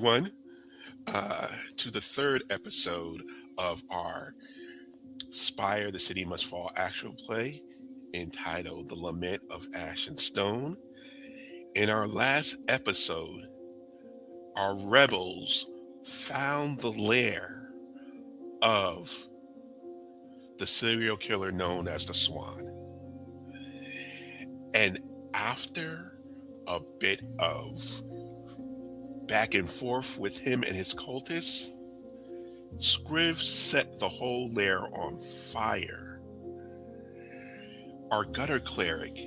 everyone, to the third episode of our Spire, the City Must Fall actual play entitled The Lament of Ash and Stone. In our last episode, our rebels found the lair of the serial killer known as the Swan. And after a bit of back and forth with him and his cultists, Scriv set the whole lair on fire. Our gutter cleric's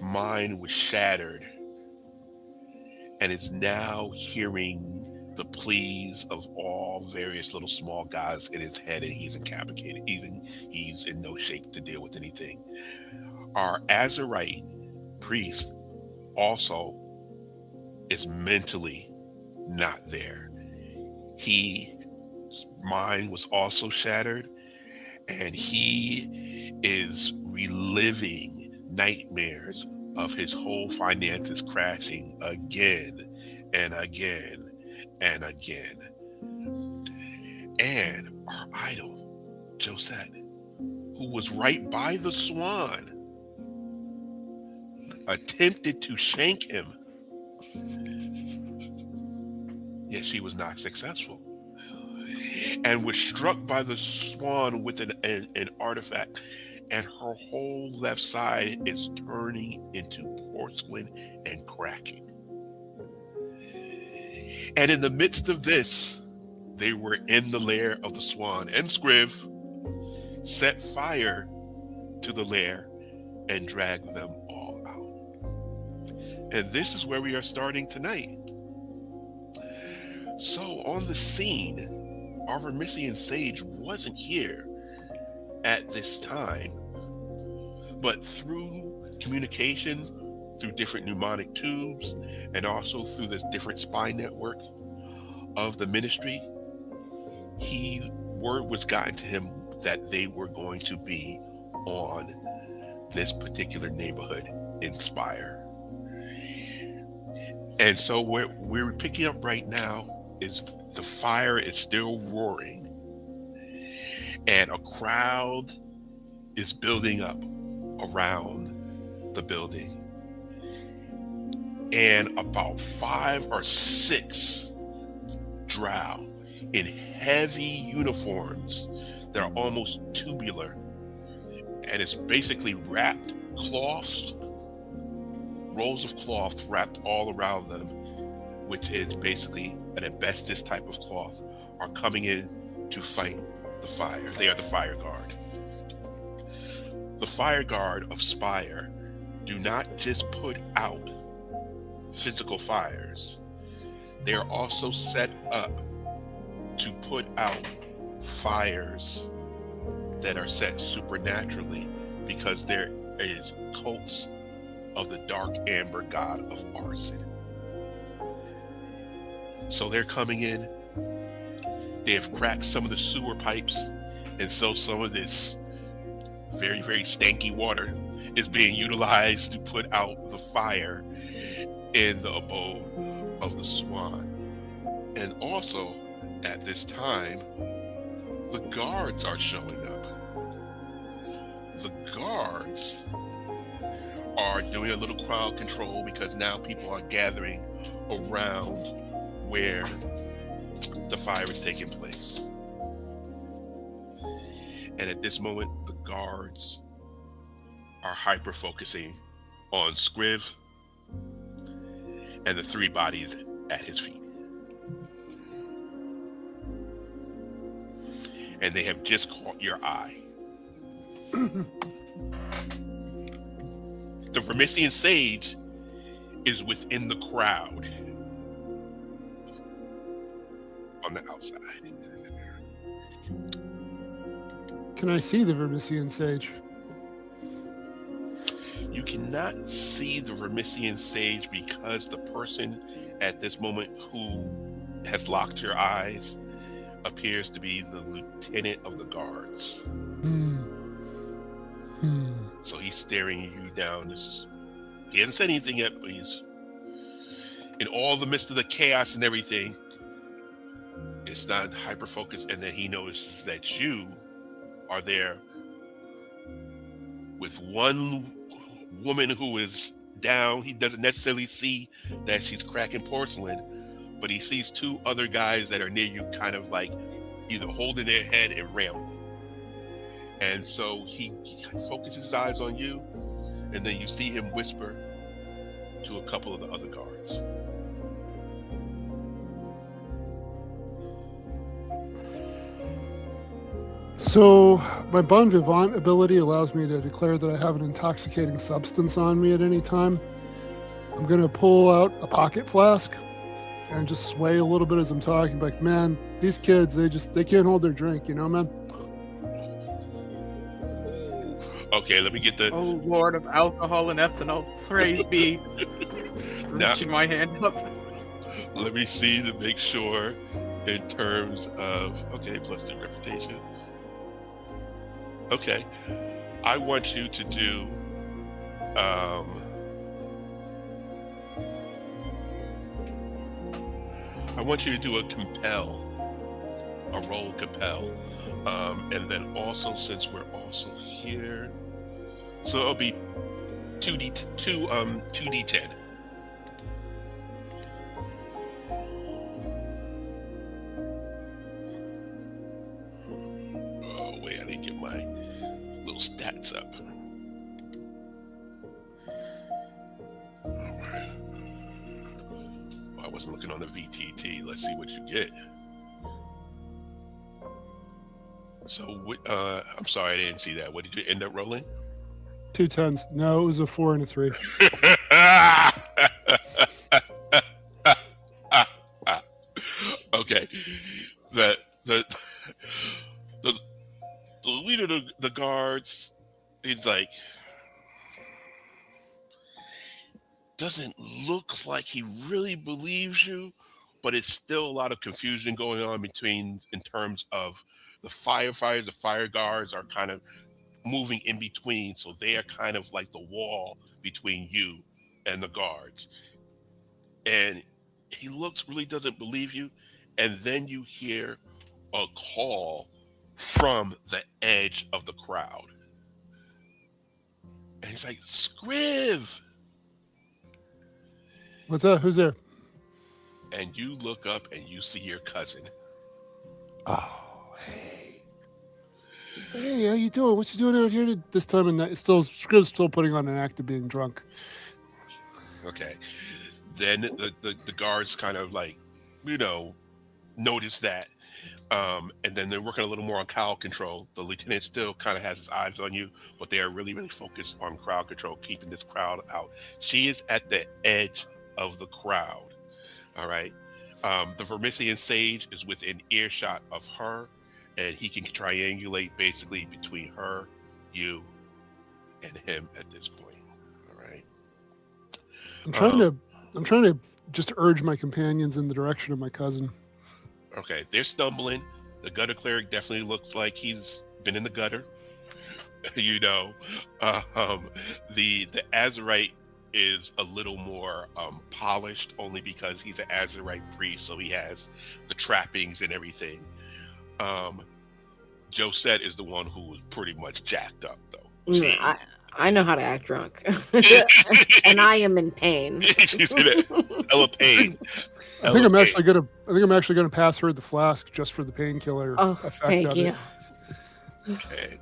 mind was shattered and is now hearing the pleas of all various little small guys in his head, and he's incapacitated. He's in no shape to deal with anything. Our Azurite priest also is mentally not there. His mind was also shattered, and he is reliving nightmares of his whole finances crashing again and again and again. And our idol, Josette, who was right by the Swan, attempted to shank him, yet she was not successful, and was struck by the Swan with an artifact, and her whole left side is turning into porcelain and cracking. And in the midst of this, they were in the lair of the Swan, and Scriv set fire to the lair and dragged them all out. And this is where we are starting tonight. So on the scene, our Vermissian sage wasn't here at this time, but through communication, through different pneumonic tubes, and also through the different spy networks of the ministry, word was gotten to him that they were going to be on this particular neighborhood in Spire. And so where we're picking up right now is the fire is still roaring, and a crowd is building up around the building. And about 5 or 6 drow in heavy uniforms that are almost tubular, and it's basically wrapped cloths, rolls of cloth wrapped all around them, which is basically an asbestos type of cloth, are coming in to fight the fire. They are the fire guard. The fire guard of Spire do not just put out physical fires. They are also set up to put out fires that are set supernaturally, because there is cults of the dark amber god of arson. So they're coming in. They have cracked some of the sewer pipes, and so some of this very, very stanky water is being utilized to put out the fire in the abode of the Swan. And also, at this time, the guards are showing up. The guards are doing a little crowd control, because now people are gathering around where the fire is taking place. And at this moment, the guards are hyper-focusing on Scriv and the 3 bodies at his feet. And they have just caught your eye. The Vermissian sage is within the crowd on the outside. Can I see the Vermissian sage? You cannot see the Vermissian sage because the person at this moment who has locked your eyes appears to be the lieutenant of the guards. So he's staring you down. He hasn't said anything yet, but in all the midst of the chaos and everything, it's not hyper focused, and then he notices that you are there with one woman who is down. He doesn't necessarily see that she's cracking porcelain, but he sees two other guys that are near you, kind of like either holding their head and railing. And so he focuses his eyes on you, and then you see him whisper to a couple of the other guards. So, my bon vivant ability allows me to declare that I have an intoxicating substance on me at any time. I'm going to pull out a pocket flask and just sway a little bit as I'm talking. Like, man, these kids, they can't hold their drink, you know, man? Okay, let me get the... Oh, Lord of alcohol and ethanol, praise be. Now- Reaching my hand up. Let me see to make sure in terms of... Okay, plus 2 reputation. Okay, I want you to do I want you to do a compel, a roll compel, and then also, since we're also here, so it'll be 2d10. Oh wait, I didn't get my little stats up. All right. Well, I wasn't looking on the VTT. Let's see what you get. So, I'm sorry, I didn't see that. What did you end up rolling? 2 10s. No, it was a 4 and a 3. Okay. The leader of the guards, he's like, doesn't look like he really believes you, but it's still a lot of confusion going on in terms of the firefighters. The fire guards are kind of moving in between, so they are kind of like the wall between you and the guards. And he really doesn't believe you, and then you hear a call from the edge of the crowd. And he's like, Scriv! What's up? Who's there? And you look up and you see your cousin. Oh, hey. Hey, how you doing? What you doing out here this time of night? Scriv's still putting on an act of being drunk. Okay. Then the guards kind of like, notice that. And then they're working a little more on crowd control. The lieutenant still kind of has his eyes on you, but they are really, really focused on crowd control, keeping this crowd out. She is at the edge of the crowd. All right. The Vermisian Sage is within earshot of her, and he can triangulate basically between her, you, and him at this point. All right. I'm trying to just urge my companions in the direction of my cousin. Okay, they're stumbling. The gutter cleric definitely looks like he's been in the gutter. The Azurite is a little more polished, only because he's an Azurite priest, so he has the trappings and everything. Josette is the one who was pretty much jacked up, though. I know how to act drunk, and I am in pain. She's in a pain. I think I'm actually gonna pass her the flask just for the painkiller effect thank of you. it. Okay.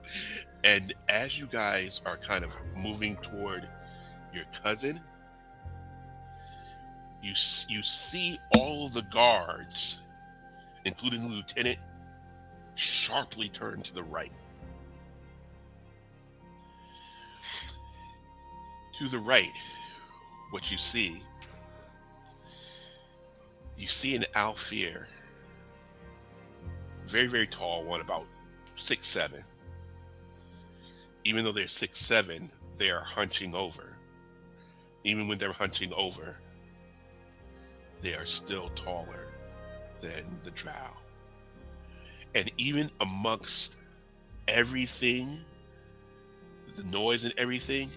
And as you guys are kind of moving toward your cousin, you see all the guards, including the lieutenant, sharply turn to the right. To the right, what you see an Alfir, very, very tall one, about 6'7". Even though they're 6'7", they are hunching over. Even when they're hunching over, they are still taller than the drow. And even amongst everything, the noise and everything,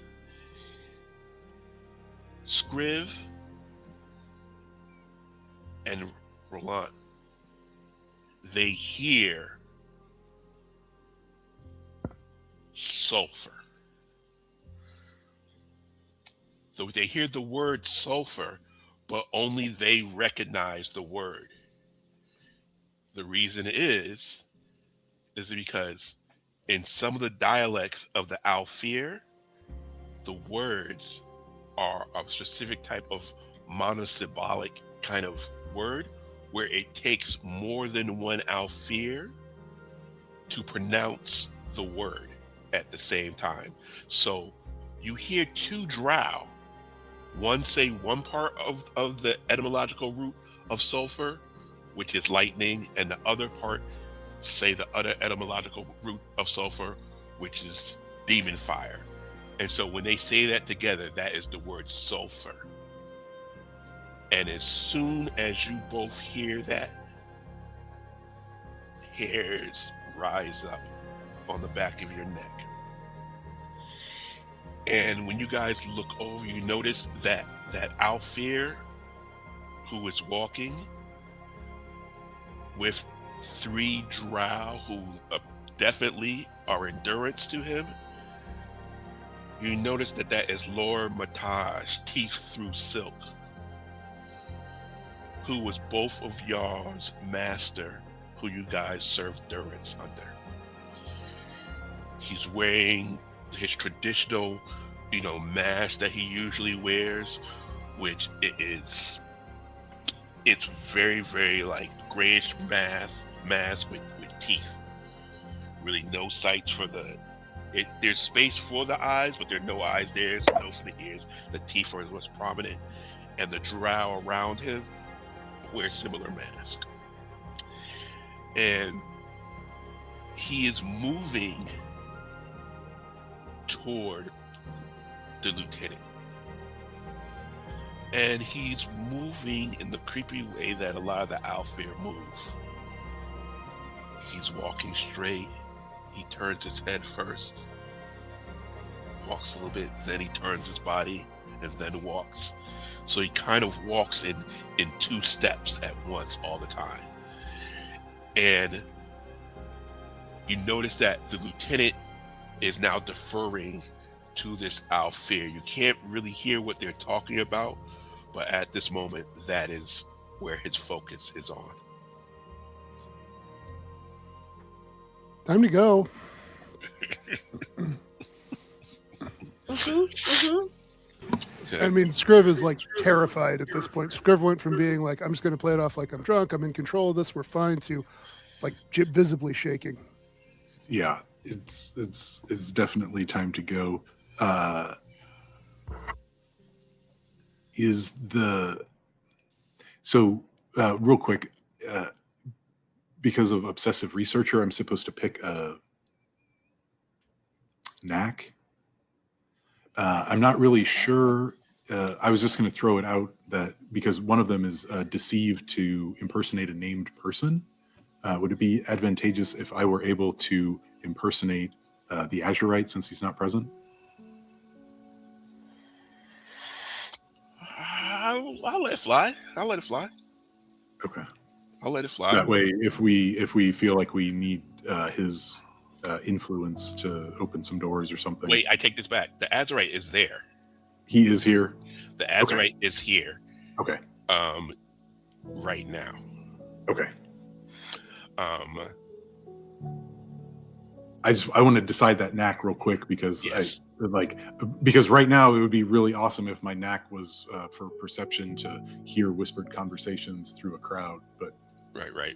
Scriv, and Trelant, they hear sulfur. So they hear the word sulfur, but only they recognize the word. The reason is because in some of the dialects of the Alfir, the words are a specific type of monosyllabic kind of word where it takes more than one Alfir to pronounce the word at the same time. So you hear two drow, one say one part of the etymological root of sulfur, which is lightning, and the other part say the other etymological root of sulfur, which is demon fire. And so when they say that together, that is the word sulfur. And as soon as you both hear that, hairs rise up on the back of your neck. And when you guys look over, you notice that Alfir, who is walking with 3 drow who definitely are endurance to him, you notice that is Lord Mataj, Teeth Through Silk, who was both of y'all's master, who you guys served durance under. He's wearing his traditional, mask that he usually wears, which it's very, very like grayish mask with teeth. Really no sights for there's space for the eyes, but there are no eyes there, so no for the ears. The teeth are what's prominent, and the drow around him wear similar masks. And he is moving toward the lieutenant. And he's moving in the creepy way that a lot of the Alfir move. He's walking straight. He turns his head first, walks a little bit, then he turns his body, and then walks. So he kind of walks in 2 steps at once all the time. And you notice that the lieutenant is now deferring to this Alfir. You can't really hear what they're talking about, but at this moment, that is where his focus is on. Time to go. Okay. I mean, Scriv is like terrified at this point. Scriv went from being like, I'm just going to play it off like I'm drunk, I'm in control of this, we're fine, to like visibly shaking. Yeah, it's definitely time to go. Real quick, because of obsessive researcher, I'm supposed to pick a knack. I'm not really sure. I was just going to throw it out that because one of them is deceive to impersonate a named person. Would it be advantageous if I were able to impersonate the Azurite since he's not present? I'll let it fly. Okay. I'll let it fly. That way, if we feel like we need his influence to open some doors or something. Wait, I take this back. The Azurite is there. He is here. The Azurite is here. Okay. Right now. Okay. I want to decide that knack real quick because yes. because right now it would be really awesome if my knack was for perception to hear whispered conversations through a crowd, but right.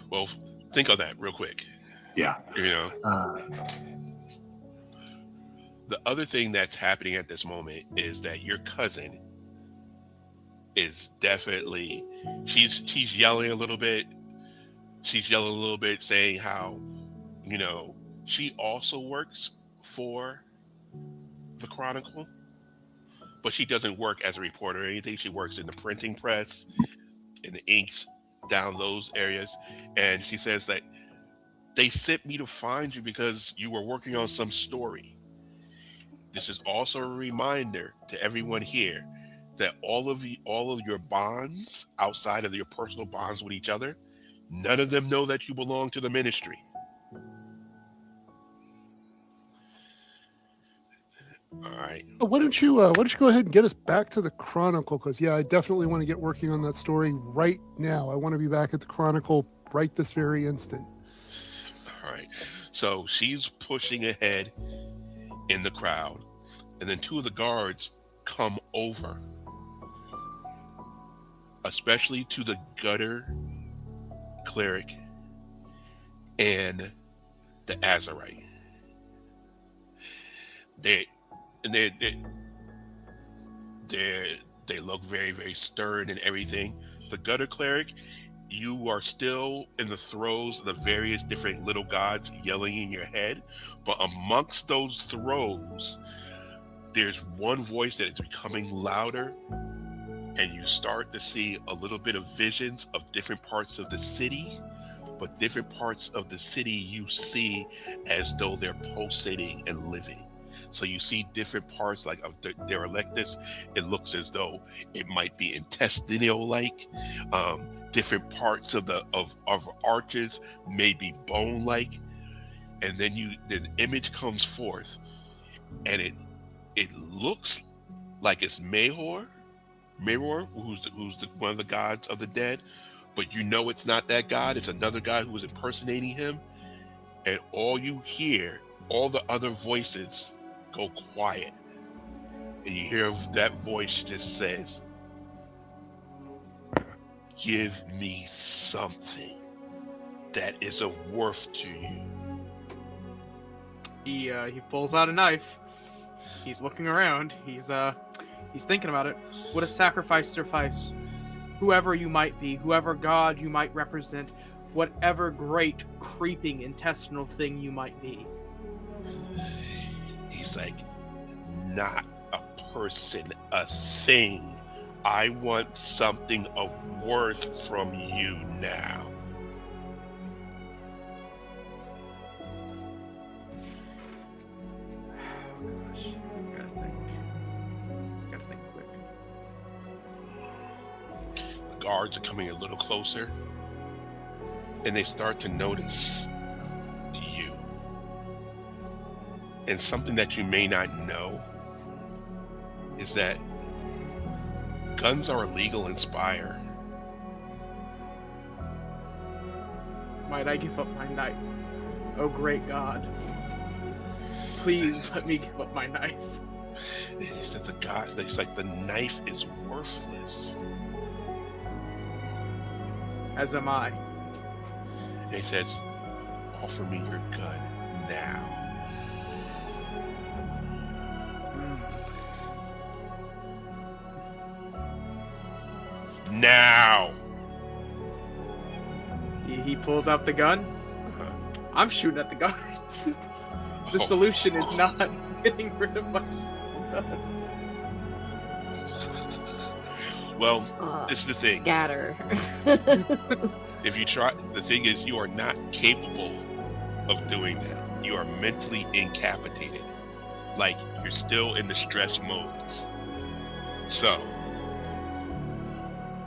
Well, think on that real quick. Yeah. The other thing that's happening at this moment is that your cousin is definitely she's yelling a little bit. She's yelling a little bit, saying how, she also works for the Chronicle, but she doesn't work as a reporter or anything. She works in the printing press, in the inks, down those areas. And she says that they sent me to find you because you were working on some story. This is also a reminder to everyone here that all of your bonds outside of your personal bonds with each other, none of them know that you belong to the ministry. All right. Why don't you go ahead and get us back to the Chronicle? Because I definitely want to get working on that story right now. I want to be back at the Chronicle right this very instant. All right. So she's pushing ahead in the crowd, and then two of the guards come over, especially to the gutter cleric and the Azurite. They look very, very stern and everything. The gutter cleric, you are still in the throes of the various different little gods yelling in your head, but amongst those throes, there's one voice that is becoming louder, and you start to see a little bit of visions of different parts of the city, but different parts of the city you see as though they're pulsating and living. So you see different parts like of their electus. It looks as though it might be intestinal-like. Different parts of arches may be bone-like. And then the image comes forth, and it looks like it's Mayhor, who's one of the gods of the dead, but you know it's not that god. It's another god who is impersonating him. And all you hear, all the other voices go quiet, and you hear that voice just says, "Give me something that is of worth to you." He pulls out a knife. He's looking around. He's thinking about it. Would a sacrifice suffice? Whoever you might be, whoever god you might represent, whatever great creeping intestinal thing you might be. He's like, "Not a person, a thing. I want something of worth from you now." Gosh, gotta think quick. The guards are coming a little closer, and they start to notice you. And something that you may not know is that guns are illegal in Spire. Might I give up my knife? Oh great God. Please let me give up my knife. It's that it's like the knife is worthless. As am I. And he says, "Offer me your gun now." Now. He pulls out the gun. Uh-huh. I'm shooting at the guards. The Oh. solution is not getting rid of my gun. Well, this is the thing. Scatter. If you try, the thing is, you are not capable of doing that. You are mentally incapacitated. Like, you're still in the stress modes. So,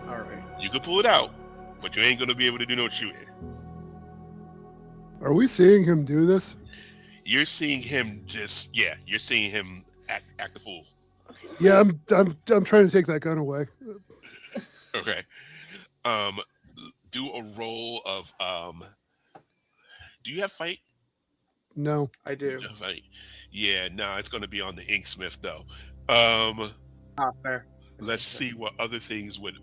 All right. you can pull it out, but you ain't going to be able to do no shooting. Are we seeing him do this? You're seeing him you're seeing him act a fool. Yeah, I'm trying to take that gun away. Okay. Do a roll of, do you have fight? No. I do. You have fight. Yeah, no, it's going to be on the Inksmith though. Ah, fair. Let's see what other things would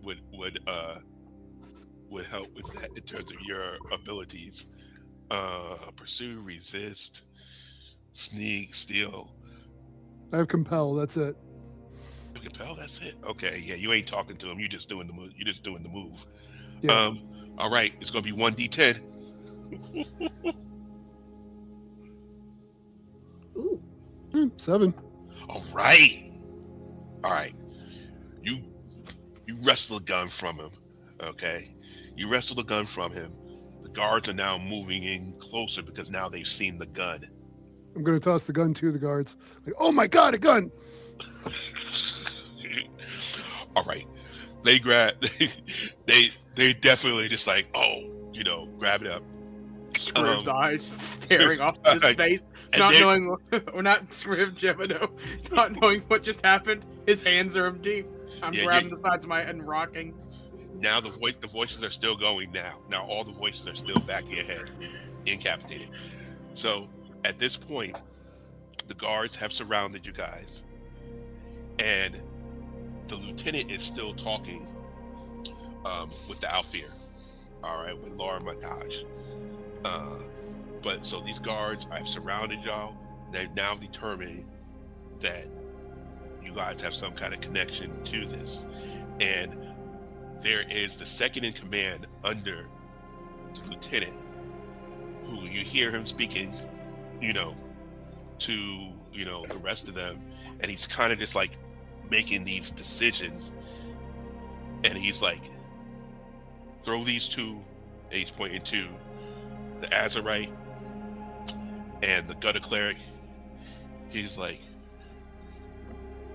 help with that in terms of your abilities. Pursue, resist, sneak, steal. I have compel. That's it. Compel, that's it. Okay, yeah, you ain't talking to him. You're just doing the move. You're just doing the move. Yeah. All right, it's gonna be 1d10. Ooh. 7. All right. You wrestle the gun from him. Okay, you wrestle the gun from him. The guards are now moving in closer because now they've seen the gun. I'm going to toss the gun to the guards. Like, oh my God, a gun! All right, they grab. They definitely just like, oh, grab it up. Scriv's eyes staring off like, into space, and not they- knowing, or not Scriv, Jebideux, not knowing what just happened. His hands are empty. I'm Yeah, grabbing the sides of my head and rocking. Now the voices are still going. Now all the voices are still back in your head, incapacitated. So at this point, the guards have surrounded you guys, and the lieutenant is still talking with the Alfir. All right, with Laura Montage. But so these guards have surrounded y'all. They've now determined that you guys have some kind of connection to this, and there is the second in command under the lieutenant, who you hear him speaking, to the rest of them, and he's kind of just like making these decisions, and he's like, throw these two, and he's pointing to the Azurite and the gutter cleric. He's like,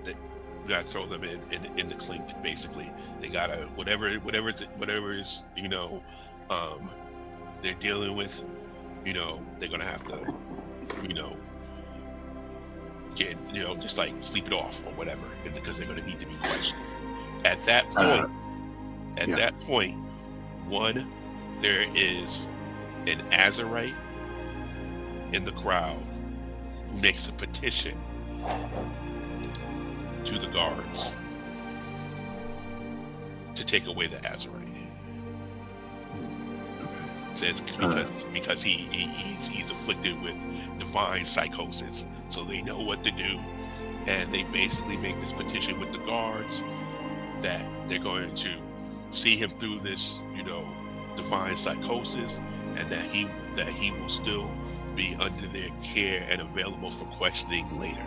we gotta throw them in the clink. Basically, they gotta whatever is they're dealing with. They're gonna have to get just like sleep it off or whatever, because they're gonna need to be questioned. At that point, one, there is an Azurite in the crowd who makes a petition to the guards to take away the Azurite. Says because he's afflicted with divine psychosis, so they know what to do, and they basically make this petition with the guards that they're going to see him through this, divine psychosis, and that he will still be under their care and available for questioning later.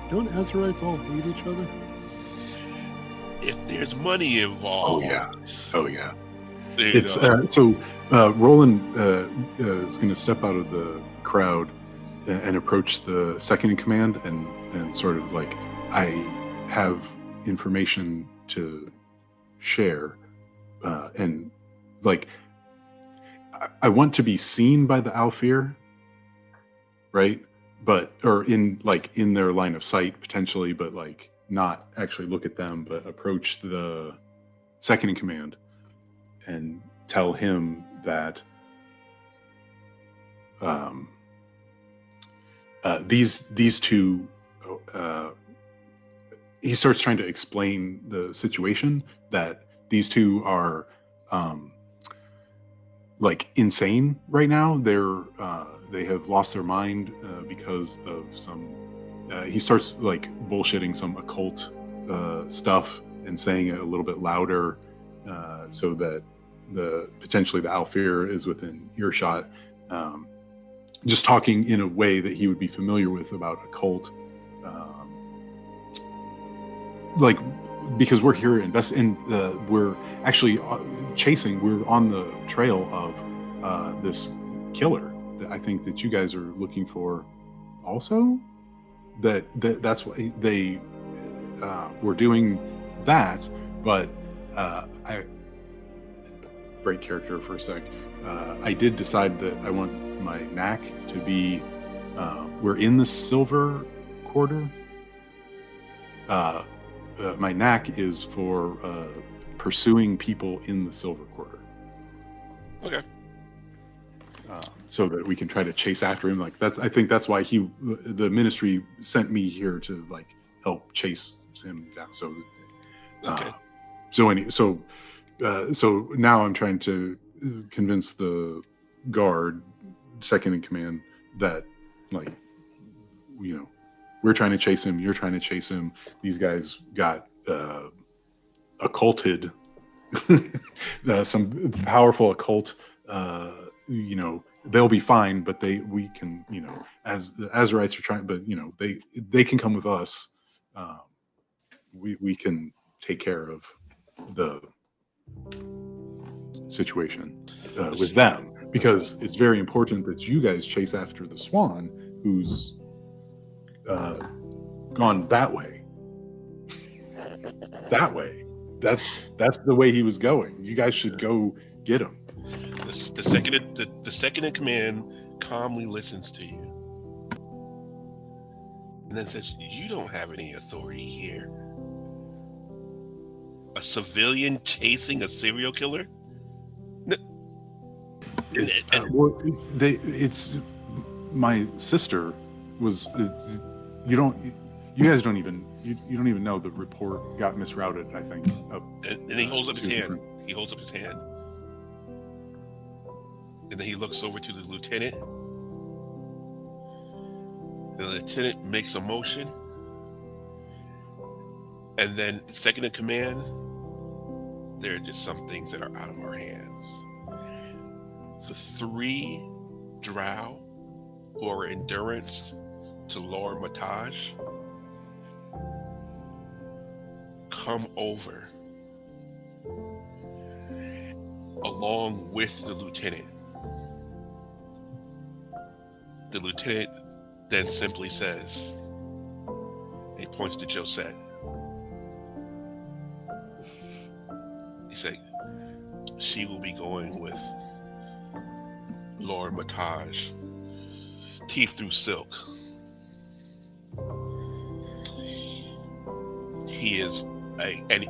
Don't Azurites all hate each other? If there's money involved, Oh yeah. It's Roland is going to step out of the crowd and approach the second in command and sort of like, I have information to share, and like, I want to be seen by the Alfir, right? Or in their line of sight potentially, but like not actually look at them, but approach the second in command and tell him that these two. He starts trying to explain the situation, that these two are like insane right now. They have lost their mind because of some. He starts like bullshitting some occult stuff and saying it a little bit louder, so that potentially the Alfir is within earshot. Just talking in a way that he would be familiar with about occult, like, because we're here and we're actually chasing. We're on the trail of this killer that I think that you guys are looking for. Also, that's why they were doing that. But I break character for a sec. I did decide that I want my knack to be. We're in the silver quarter. My knack is for pursuing people in the silver quarter. okay. So that we can try to chase after him. Like I think that's why the ministry sent me here to like help chase him down. So, Okay. So now I'm trying to convince the guard, second in command, that like, we're trying to chase him. You're trying to chase him. These guys got occulted, some powerful occult. They'll be fine, but we can, as the Azurites are trying, but they can come with us. We can take care of the situation with them, because it's very important that you guys chase after the swan, who's gone that way. That way. that's the way he was going. You guys should go get him. The second in command calmly listens to you, and then says, "You don't have any authority here. A civilian chasing a serial killer? Well, it's my sister was. You guys don't even know the report got misrouted. I think. And he holds up his hand. He holds up his hand, and then he looks over to the lieutenant. The lieutenant makes a motion, and then second in command. There are just some things that are out of our hands. The 3 drow who are endurance to Lord Matage come over along with the lieutenant. The lieutenant then simply says, he points to Josette. He said, she will be going with Lord Matage, teeth through silk. He is and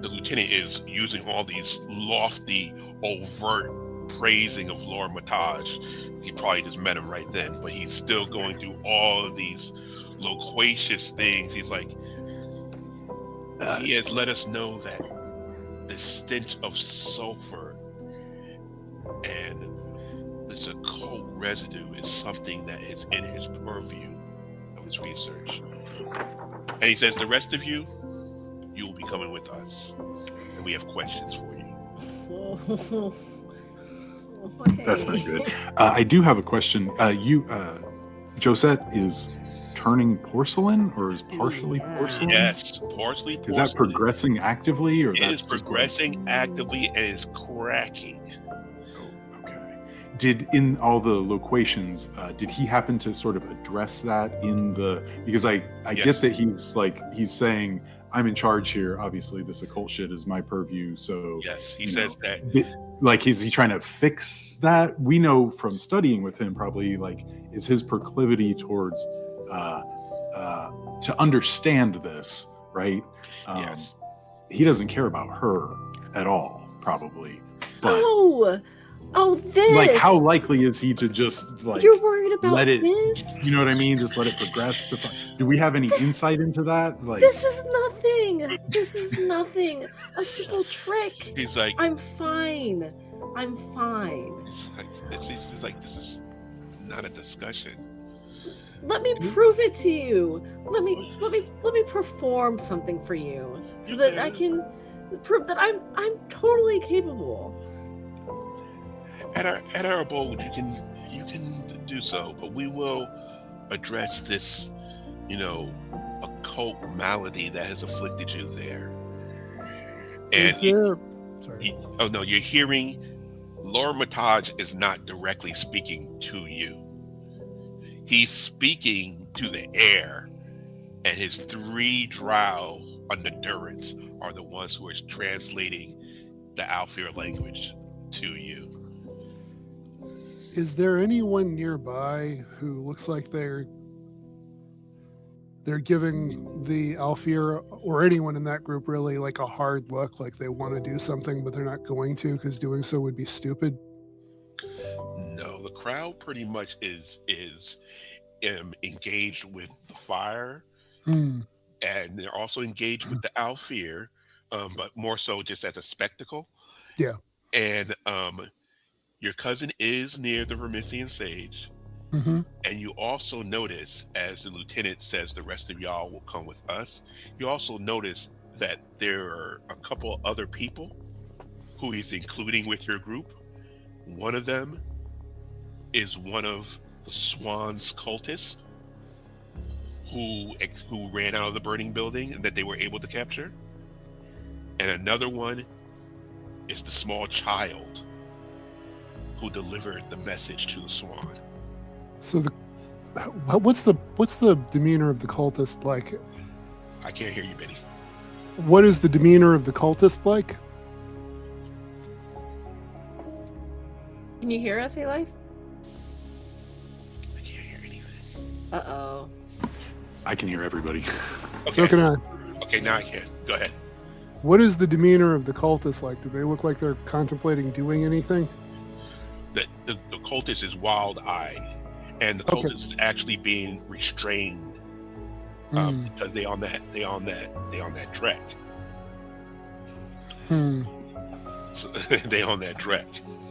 the lieutenant is using all these lofty, overt praising of Lord Matage. He probably just met him right then, but he's still going through all of these loquacious things. He's like, he has let us know that the stench of sulfur and this occult residue is something that is in his purview of his research. And he says, the rest of you will be coming with us. And we have questions for you. Okay. That's not good. I do have a question. Josette is turning porcelain, or is partially porcelain? Yes, partially porcelain. Is that progressing actively, or It that's is progressing actively and is cracking. Okay. Did in all the loquations, did he happen to sort of address that in the? Because I Yes. get that he's saying, I'm in charge here. Obviously, this occult shit is my purview. So Yes, he says that. Like, is he trying to fix that? We know from studying with him, probably, like, is his proclivity towards to understand this, right? Yes. He doesn't care about her at all, probably. But this. like, how likely is he to just, like, You're worried about let it? this? You know what I mean? Just let it progress. Do we have any insight into that? Like, This is nothing. This is nothing. A simple trick. He's like, I'm fine. I'm fine. he's like, this is not a discussion. Let me prove it to you. Let me perform something for you, so that I can prove that I'm totally capable. At our abode, you can do so, but we will address this, occult malady that has afflicted you there. And you're hearing Lord Matage is not directly speaking to you. He's speaking to the air, and his 3 drow under Durance are the ones who are translating the Alfir language to you. Is there anyone nearby who looks like they're giving the Alfir, or anyone in that group, really, like, a hard look, like they want to do something but they're not going to because doing so would be stupid? No, the crowd pretty much is engaged with the fire, and they're also engaged with the Alfir, but more so just as a spectacle. Yeah. And your cousin is near the Vermissian Sage. Mm-hmm. And you also notice, as the lieutenant says, the rest of y'all will come with us. You also notice that there are a couple other people who he's including with your group. One of them is one of the Swan's cultists who ran out of the burning building and that they were able to capture. And another one is the small child who delivered the message to the Swan. So what's the demeanor of the cultist like? I can't hear you, Benny. What is the demeanor of the cultist like? Can you hear us, Eli? I can't hear anything. Uh-oh. I can hear everybody. Okay. So can I. Okay, now I can. Go ahead. What is the demeanor of the cultists like? Do they look like they're contemplating doing anything? The cultist is wild-eyed, and the cultist is actually being restrained because they on that trek. So, they on that trek.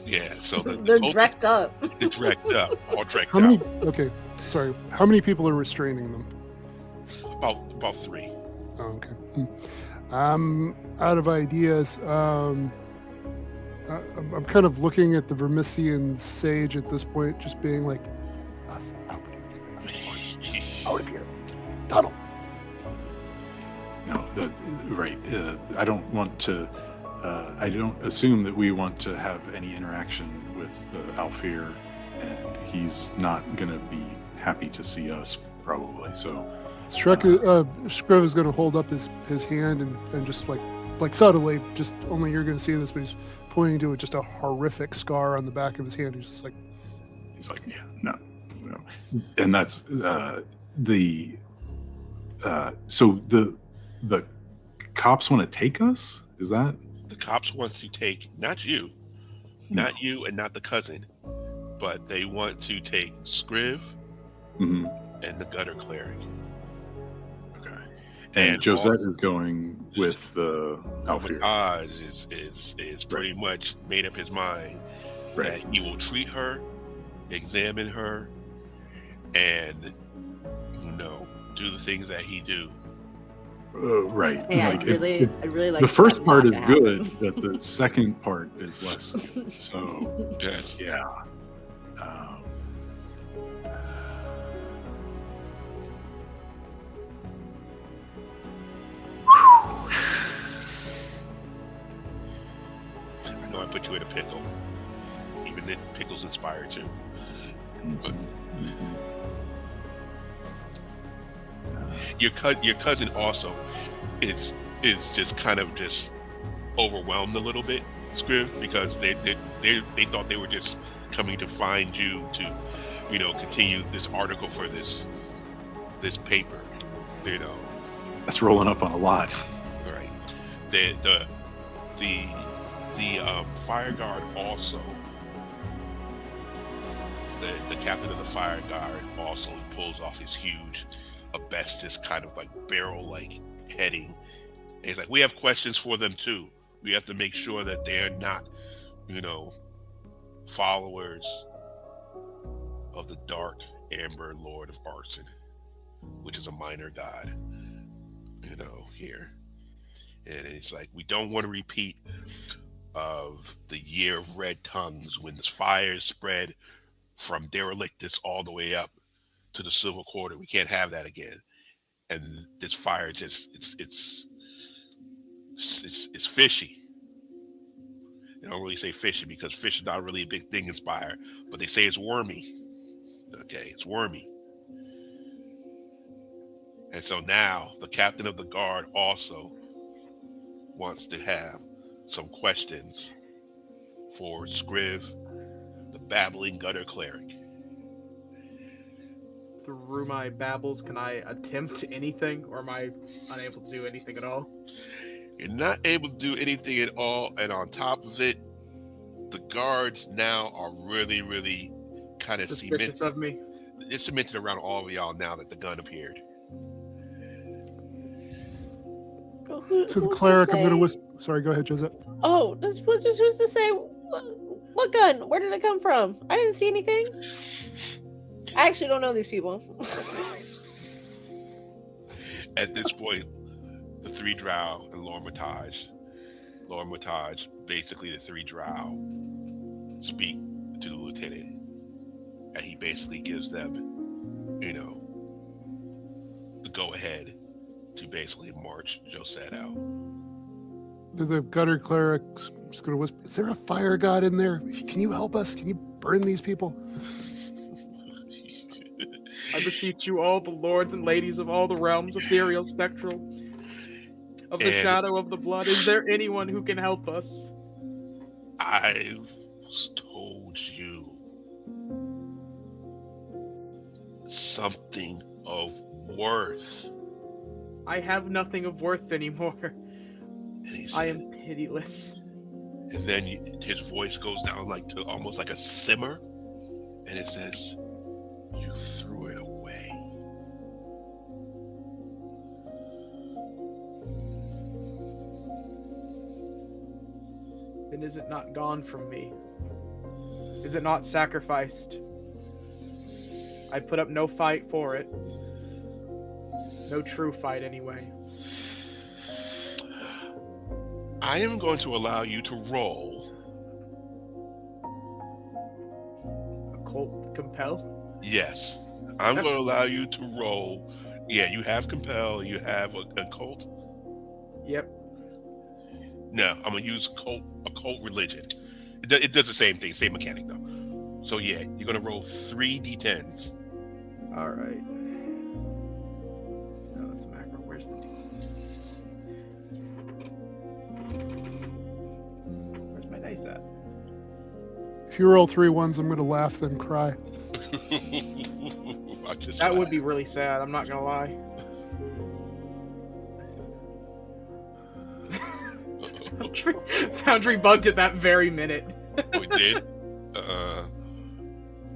Yeah. So They're drecked up. They're drecked up. All drecked How many? out. Okay, sorry. How many people are restraining them? About 3. Oh, okay. I'm out of ideas. I'm kind of looking at the Vermissian sage at this point, just being like, us out of here, tunnel. No, right. I don't want to. I don't assume that we want to have any interaction with Alfir, and he's not going to be happy to see us, probably. So, Scriv is going to hold up his hand and just like subtly, just only you're going to see this, but he's pointing to just a horrific scar on the back of his hand. He's like, yeah, no. And that's so the cops want to take us? Is that? The cops want to take not you and not the cousin, but they want to take Scriv and the gutter cleric. Okay. And Josette is going with Alfir. is pretty much made up his mind that he will treat her, examine her, and do the things that he do. Right. Yeah, I'd really like the first part is happen. good, but the second part is less good. So Yes. yeah. I know I put you in a pickle. Even then, pickles inspire too. But your cousin also is just kind of just overwhelmed a little bit, Scriv, because they thought they were just coming to find you to, continue this article for this paper, That's rolling up on a lot. right? The fire guard also. The captain of the fire guard also pulls off his huge asbestos kind of like barrel-like heading. And he's like, we have questions for them too. We have to make sure that they're not, followers of the dark amber lord of arson, which is a minor god, here. And it's like, we don't want to repeat of the year of red tongues when this fire spread from Derelictus all the way up to the Silver Quarter. We can't have that again. And this fire just it's fishy. They don't really say fishy because fish is not really a big thing in Spire, but they say it's wormy. Okay, it's wormy. And so now the captain of the guard also wants to have some questions for Scriv, the babbling gutter cleric. Through my babbles, can I attempt anything, or am I unable to do anything at all? You're not able to do anything at all, and on top of it, the guards now are really, really kind of Suspicious of me. It's cemented around all of y'all now that the gun appeared. so the cleric, I'm going to whisper. Sorry, go ahead, Josette. Oh, who's to say? What gun? Where did it come from? I didn't see anything. I actually don't know these people. At this point, the 3 drow and Lormitage, basically the 3 drow speak to the lieutenant, and he basically gives them, the go-ahead to basically march Josette out. The gutter cleric's just going to whisper, is there a fire god in there? Can you help us? Can you burn these people? I beseech you, all the lords and ladies of all the realms, ethereal, spectral, of the shadow of the blood. Is there anyone who can help us? I told you something of worth. I have nothing of worth anymore. And he I said, am pitiless. and then his voice goes down like to almost like a simmer, and it says, "You threw it away." Then is it not gone from me? Is it not sacrificed? I put up no fight for it. No true fight, anyway. I am going to allow you to roll. Occult compel? Yes. I'm going to allow you to roll. Yeah, you have compel, you have a cult. Yep. No, I'm going to use occult religion. It does the same thing, same mechanic though. So yeah, you're going to roll 3 d10s. All right. Oh, that's a macro. Where's the D? Where's my dice at? If you roll 3 ones, I'm going to laugh then cry. That would be really sad. I'm not gonna lie. Foundry bugged at that very minute. We did.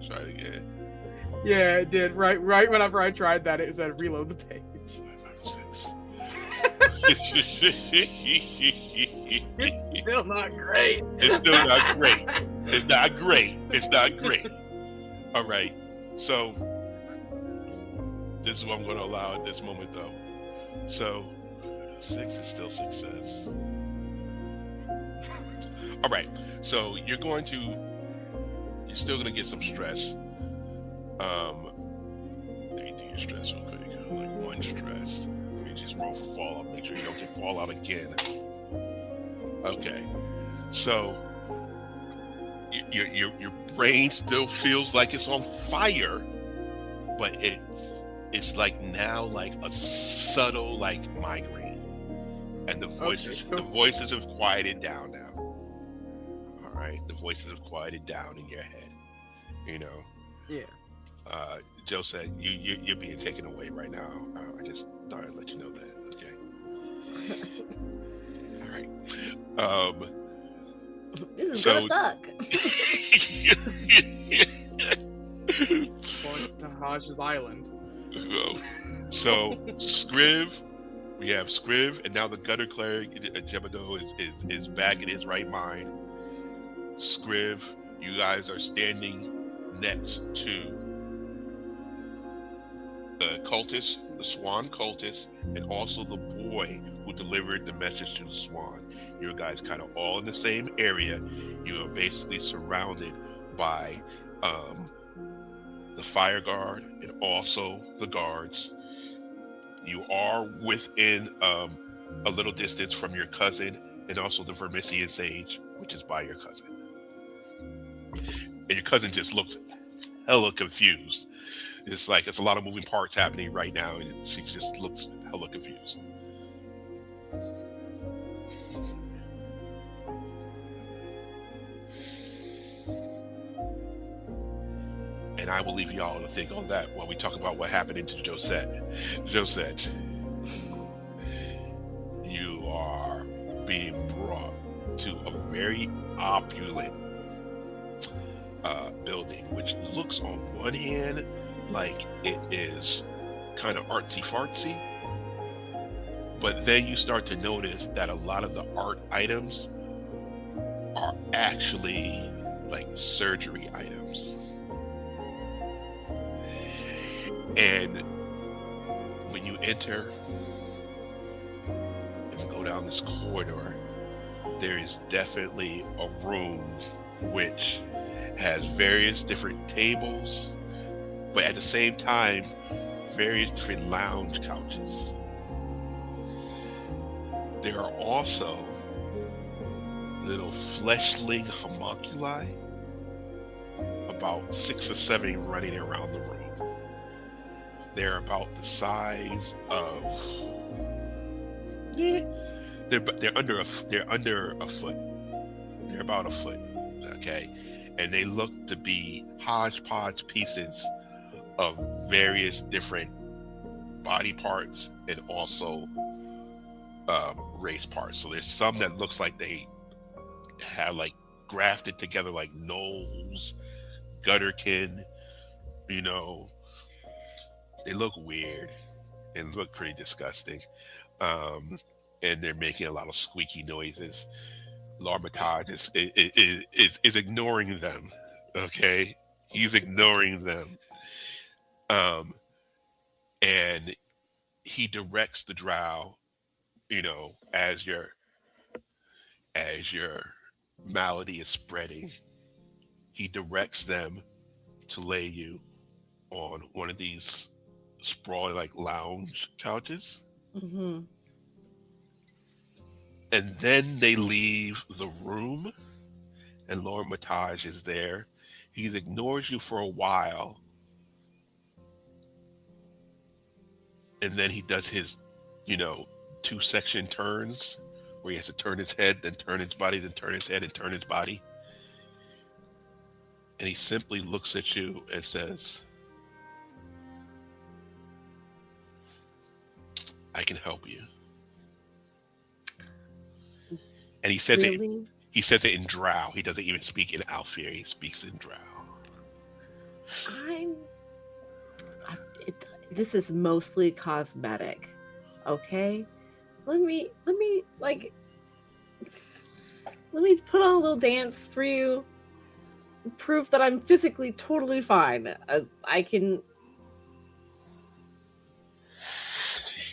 Try it again. Yeah, it did. Right whenever I tried that, it said reload the page. 5, 5, 6. It's still not great. It's still not great. It's not great. It's not great. All right. So this is what I'm going to allow at this moment, though. So 6 is still success. All right. So you're still going to get some stress. Let me do your stress real quick. Like 1 stress. Let me just roll for fallout. Make sure you don't get fallout again. Okay. So your brain still feels like it's on fire, but it's like now like a subtle like migraine, and the voices have quieted down now. All right, the voices have quieted down in your head. You know. Yeah. Josette, you're being taken away right now. I just thought I'd let you know that. Okay. All right. This is gonna suck. Point to Haj's Island. So Scriv, we have Scriv, and now the gutter cleric Jebideux is back in his right mind. Scriv, you guys are standing next to the cultist, the swan cultist, and also the boy who delivered the message to the swan. You guys kind of all in the same area. You are basically surrounded by the fire guard and also the guards. You are within a little distance from your cousin and also the Vermisian sage, which is by your cousin. And your cousin just looks hella confused. It's like it's a lot of moving parts happening right now, and she just looks hella confused. And I will leave y'all to think on that while we talk about what happened to Josette. Josette, you are being brought to a very opulent building, which looks on one hand like it is kind of artsy-fartsy, but then you start to notice that a lot of the art items are actually like surgery items. And when you enter and go down this corridor, there is definitely a room which has various different tables, but at the same time, various different lounge couches. There are also little fleshling homunculi, about 6 or 7 running around the room. They're about the size of Yeah, they're under a foot. They're about a foot. Okay, and they look to be hodgepodge pieces of various different body parts and also race parts. So there's some that looks like they have like grafted together like gnolls, gutterkin, you know, they look weird and look pretty disgusting. And they're making a lot of squeaky noises. L'Armitage is ignoring them. Okay, he's ignoring them. And he directs the drow, you know, as your malady is spreading, he directs them to lay you on one of these sprawling like lounge couches. Mm-hmm. And then they leave the room, and L'Armitage is there. He ignores you for a while, and then he does his, you know, 2-section turns where he has to turn his head, then turn his body, then turn his head and turn his body. And he simply looks at you and says, I can help you. And he says Really? it in Drow. He doesn't even speak in Alfir. He speaks in Drow. This is mostly cosmetic, okay? Let me put on a little dance for you. Prove that I'm physically totally fine. I can.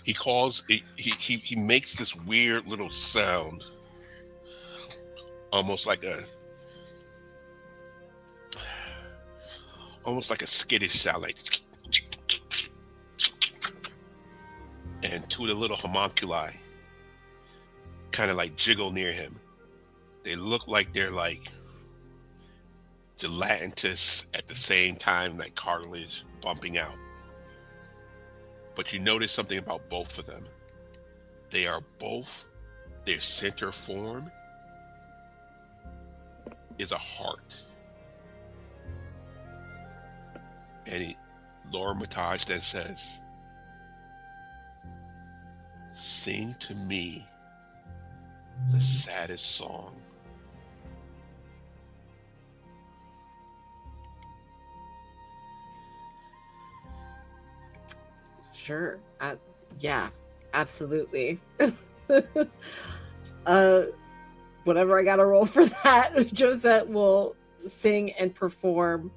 He makes this weird little sound, almost like a skittish sound, like, and two of the little homunculi kind of like jiggle near him. They look like they're like gelatinous at the same time, like cartilage bumping out. But you notice something about both of them. They are both, their center form is a heart. And L'Armitage then says, sing to me the saddest song. Sure. Yeah, absolutely. Whatever I gotta roll for that, Josette will sing and perform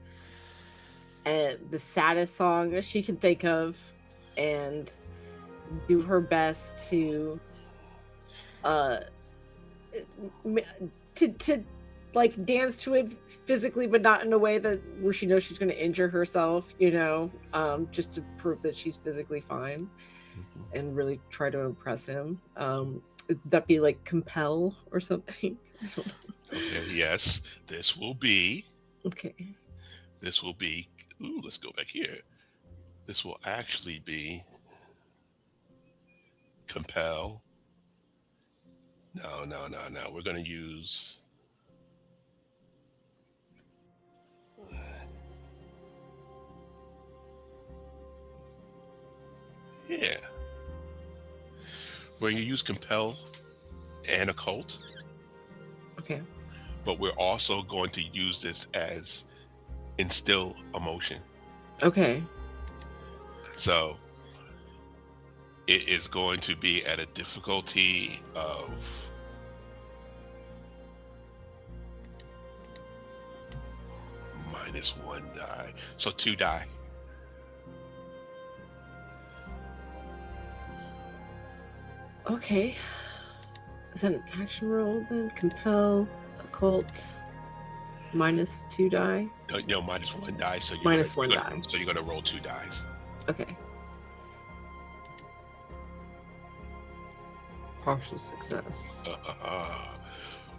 the saddest song she can think of and do her best to like dance to it physically, but not in a way that where she knows she's going to injure herself, you know, just to prove that she's physically fine and really try to impress him. That be like compel or something. Okay, yes, this will be. Okay. This will be. Ooh, let's go back here. This will actually be compel. No. We're going to use. Yeah. We're going to use compel and occult. Okay. But we're also going to use this as instill emotion. Okay. So it is going to be at a difficulty of -1 die. So 2 die. Okay. Is that an action roll then? Compel, occult, -2 die? No, -1 die. So you're -1 gonna, die. So you're going to roll 2 dice. Okay. Partial success.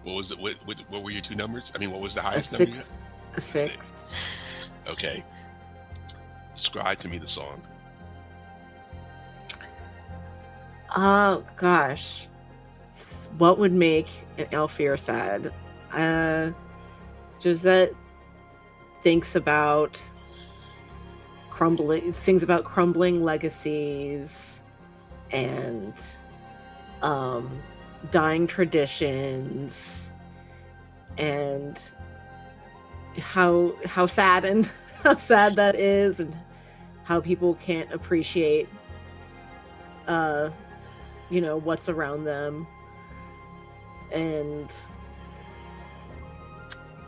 What was it? What were your 2 numbers? I mean, what was the A highest number you 6. had? A 6. Okay. Describe to me the song. Oh gosh, what would make an Elfir sad? Josette thinks about crumbling legacies and dying traditions, and how sad and how sad that is, and how people can't appreciate what's around them, and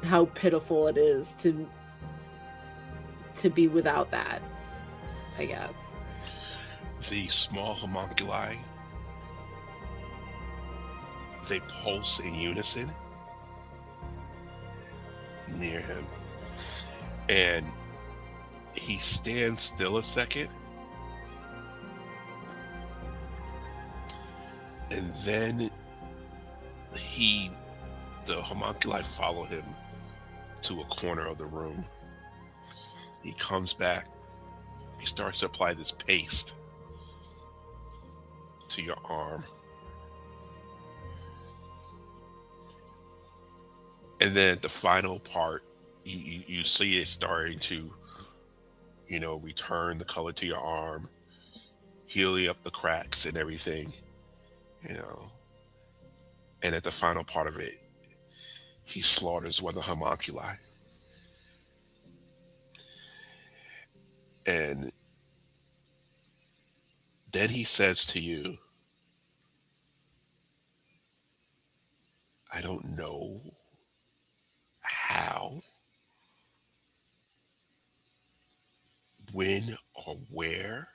how pitiful it is to be without that, I guess. The small homunculi, they pulse in unison near him, and he stands still a second, and then the homunculi follow him to a corner of the room. He comes back. He starts to apply this paste to your arm. And then the final part, you see it starting to, return the color to your arm, healing up the cracks and everything, And at the final part of it, he slaughters one of the homunculi. And then he says to you, I don't know how, when, or where,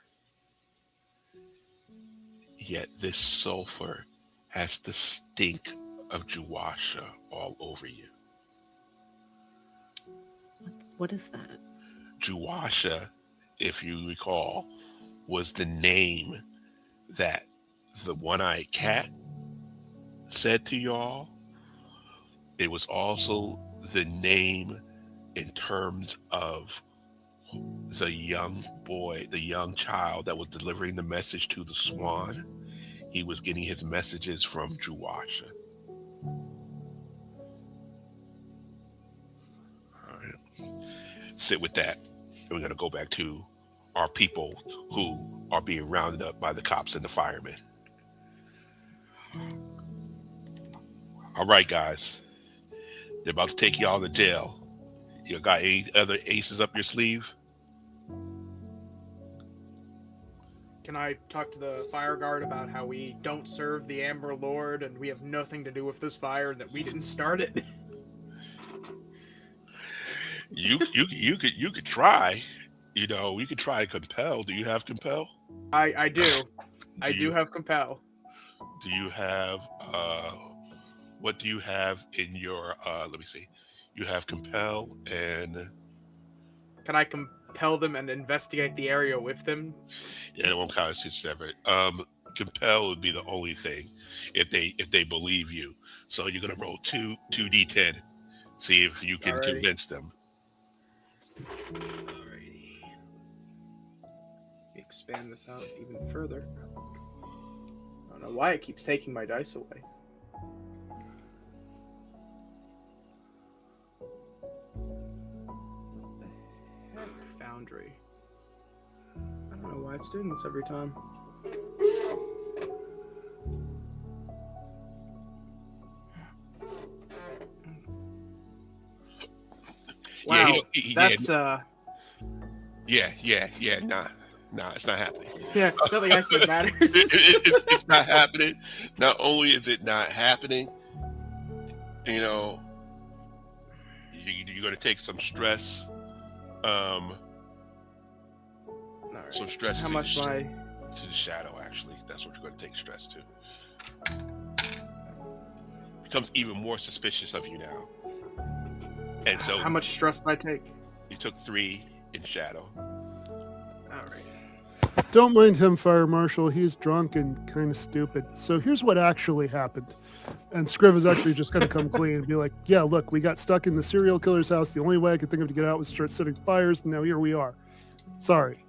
yet this sulfur has the stink of Juwasha all over you. What is that? Juwasha, if you recall, was the name that the one-eyed cat said to y'all. It was also the name in terms of the young boy, the young child that was delivering the message to the swan. He was getting his messages from Juwasha. All right. Sit with that. And we're going to go back to our people who are being rounded up by the cops and the firemen. All right, guys. They're about to take y'all to jail. You got any other aces up your sleeve? Can I talk to the fire guard about how we don't serve the Amber Lord and we have nothing to do with this fire and that we didn't start it? You could try. We could try compel. Do you have compel? I do. I do have compel. Do you have what do you have in your let me see. You have compel and Can I compel them and investigate the area with them? yeah, it won't count as two separate. Compel would be the only thing if they believe you. So you're gonna roll 2d10. See if you can convince them. Alrighty. Expand this out even further. I don't know why it keeps taking my dice away. What the heck, Foundry? I don't know why it's doing this every time. Wow, that's Nah, it's not happening. Yeah, nothing I said matters. It's not happening. Not only is it not happening, you're going to take some stress. Some stress. How much do I? To the shadow, actually. That's what you're going to take stress to. Becomes even more suspicious of you now. And so, how much stress did I take? You took 3 in shadow. All right. Don't mind him, Fire Marshal. He's drunk and kind of stupid. So here's what actually happened. And Scriv is actually just going to come clean and be like, yeah, look, we got stuck in the serial killer's house. The only way I could think of to get out was start setting fires, and now here we are. Sorry.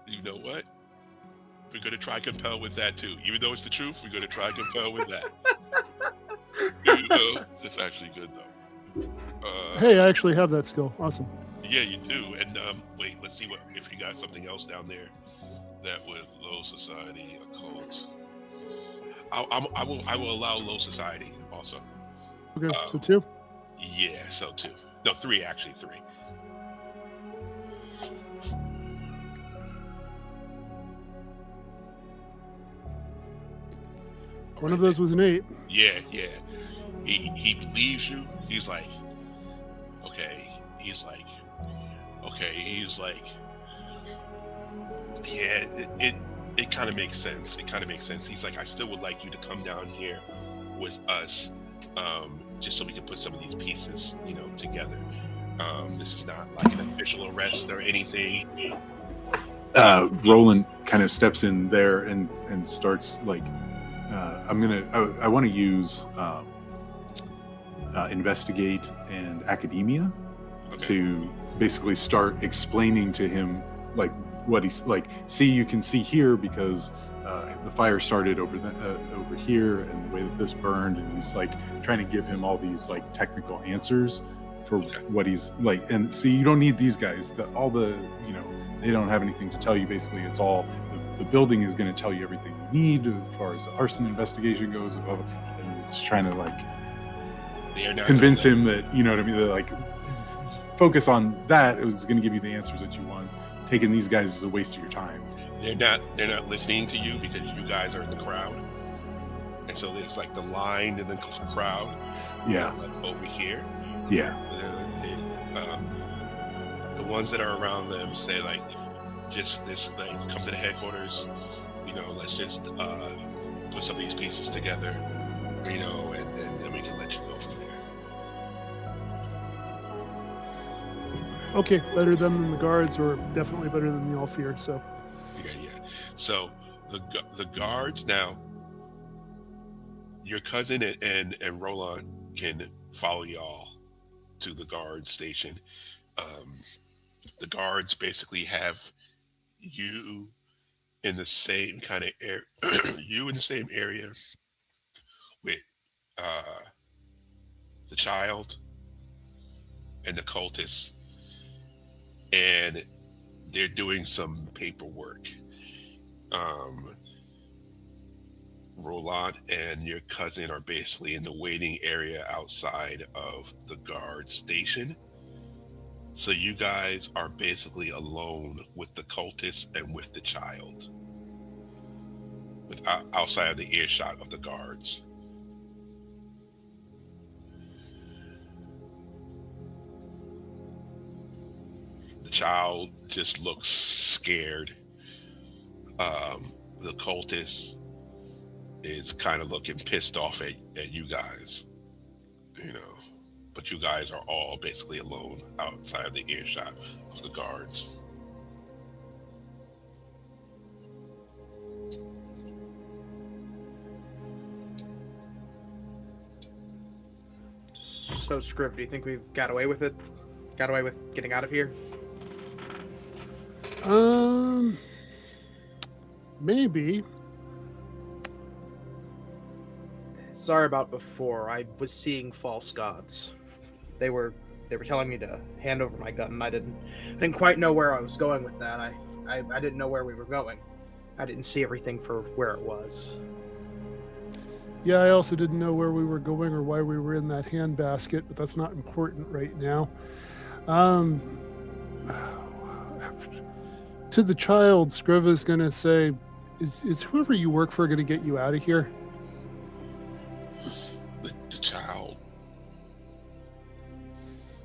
You You know what? We're going to try compel with that too. Even though it's the truth, we're going to try compel with that. You know, that's actually good though. Hey, I actually have that skill. Awesome. Yeah, you do. And wait, let's see if you got something else down there that would low society occult. I will allow low society also. Okay, so 2. Yeah, so 2. No, 3 actually. 3. One of those was an 8. Yeah. He believes you. He's like, okay. He's like, yeah. It kind of makes sense. He's like, I still would like you to come down here with us, just so we can put some of these pieces, together. This is not like an official arrest or anything. Roland kind of steps in there and starts like, I want to use investigate and academia to basically start explaining to him like what he's like. See, you can see here because the fire started over here and the way that this burned, and he's like trying to give him all these like technical answers for what he's like. And see, you don't need these guys. They don't have anything to tell you. Basically, it's all the building is going to tell you everything you need as far as the arson investigation goes. And it's trying to like convince him that they're like focus on that. It was going to give you the answers that you want. Taking these guys is a waste of your time. They're not listening to you because you guys are in the crowd, and so there's like the line in the crowd. Yeah. Like over here. Yeah. The ones that are around them say like, just this like come to the headquarters. Let's just put some of these pieces together. And then we can let you go from there. Okay, better them than the guards, or definitely better than the all fear. So. Yeah. So the guards now. Your cousin and Roland can follow y'all to the guard station. The guards basically have you in the same kind of you in the same area with the child and the cultist, and they're doing some paperwork. Roland and your cousin are basically in the waiting area outside of the guard station. So you guys are basically alone with the cultist and with the child, outside of the earshot of the guards. The child just looks scared. The cultist is kind of looking pissed off at you guys, but you guys are all basically alone outside of the earshot of the guards. So, Scriv, do you think we've got away with it? Got away with getting out of here? Maybe. Sorry about before. I was seeing false gods. They were telling me to hand over my gun, and I didn't quite know where I was going with that. I didn't know where we were going. I didn't see everything for where it was. Yeah, I also didn't know where we were going or why we were in that handbasket, but that's not important right now. To the child, Scriv is going to say, is whoever you work for going to get you out of here? The child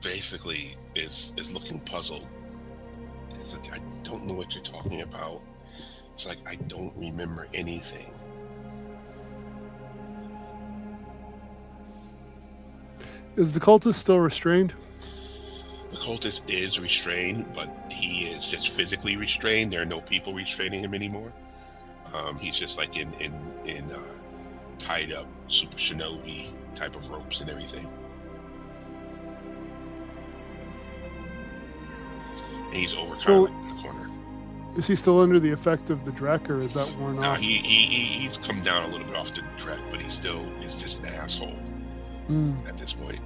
basically is looking puzzled. It's like, I don't know what you're talking about. It's like, I don't remember anything. Is the cultist still restrained? The cultist is restrained, but he is just physically restrained. There are no people restraining him anymore. He's just like in tied up super shinobi type of ropes and everything. And he's over kind of like in the corner. Is he still under the effect of the Drek, or is that worn Now off? he's come down a little bit off the track, but he's just an asshole at this point.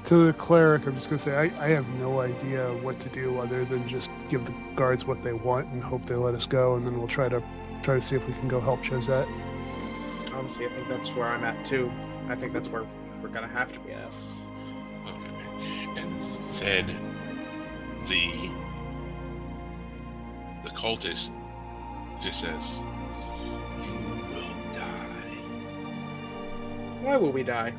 To the cleric, I'm just going to say I have no idea what to do other than just give the guards what they want and hope they let us go, and then we'll try to see if we can go help Josette. Honestly, I think that's where I'm at too. I think that's where we're gonna have to be at. Okay. And then the cultist just says, "You will die Why will we die?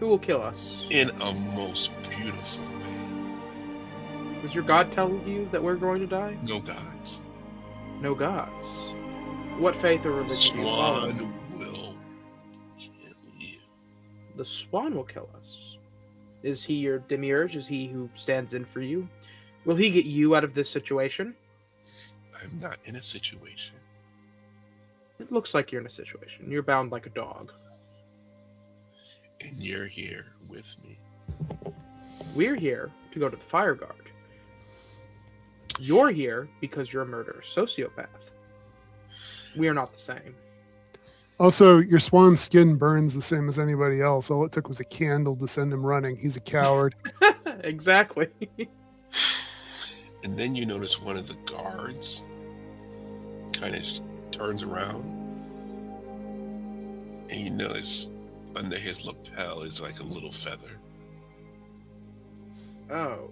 Who will kill us? in a most beautiful way. Does your god tell you that we're going to die? No gods. No gods. What faith or religion do you follow? Swan will kill you." The swan will kill us. Is he your demiurge? Is he who stands in for you? Will he get you out of this situation? I'm not in a situation. It looks like you're in a situation. You're bound like a dog. And you're here with me. We're here to go to the fire guard. You're here because you're a murderous sociopath. We are not the same. Also, your swan's skin burns the same as anybody else. All it took was a candle to send him running. He's a coward. Exactly. And then you notice one of the guards kind of turns around, and you notice under his lapel is like a little feather. Oh.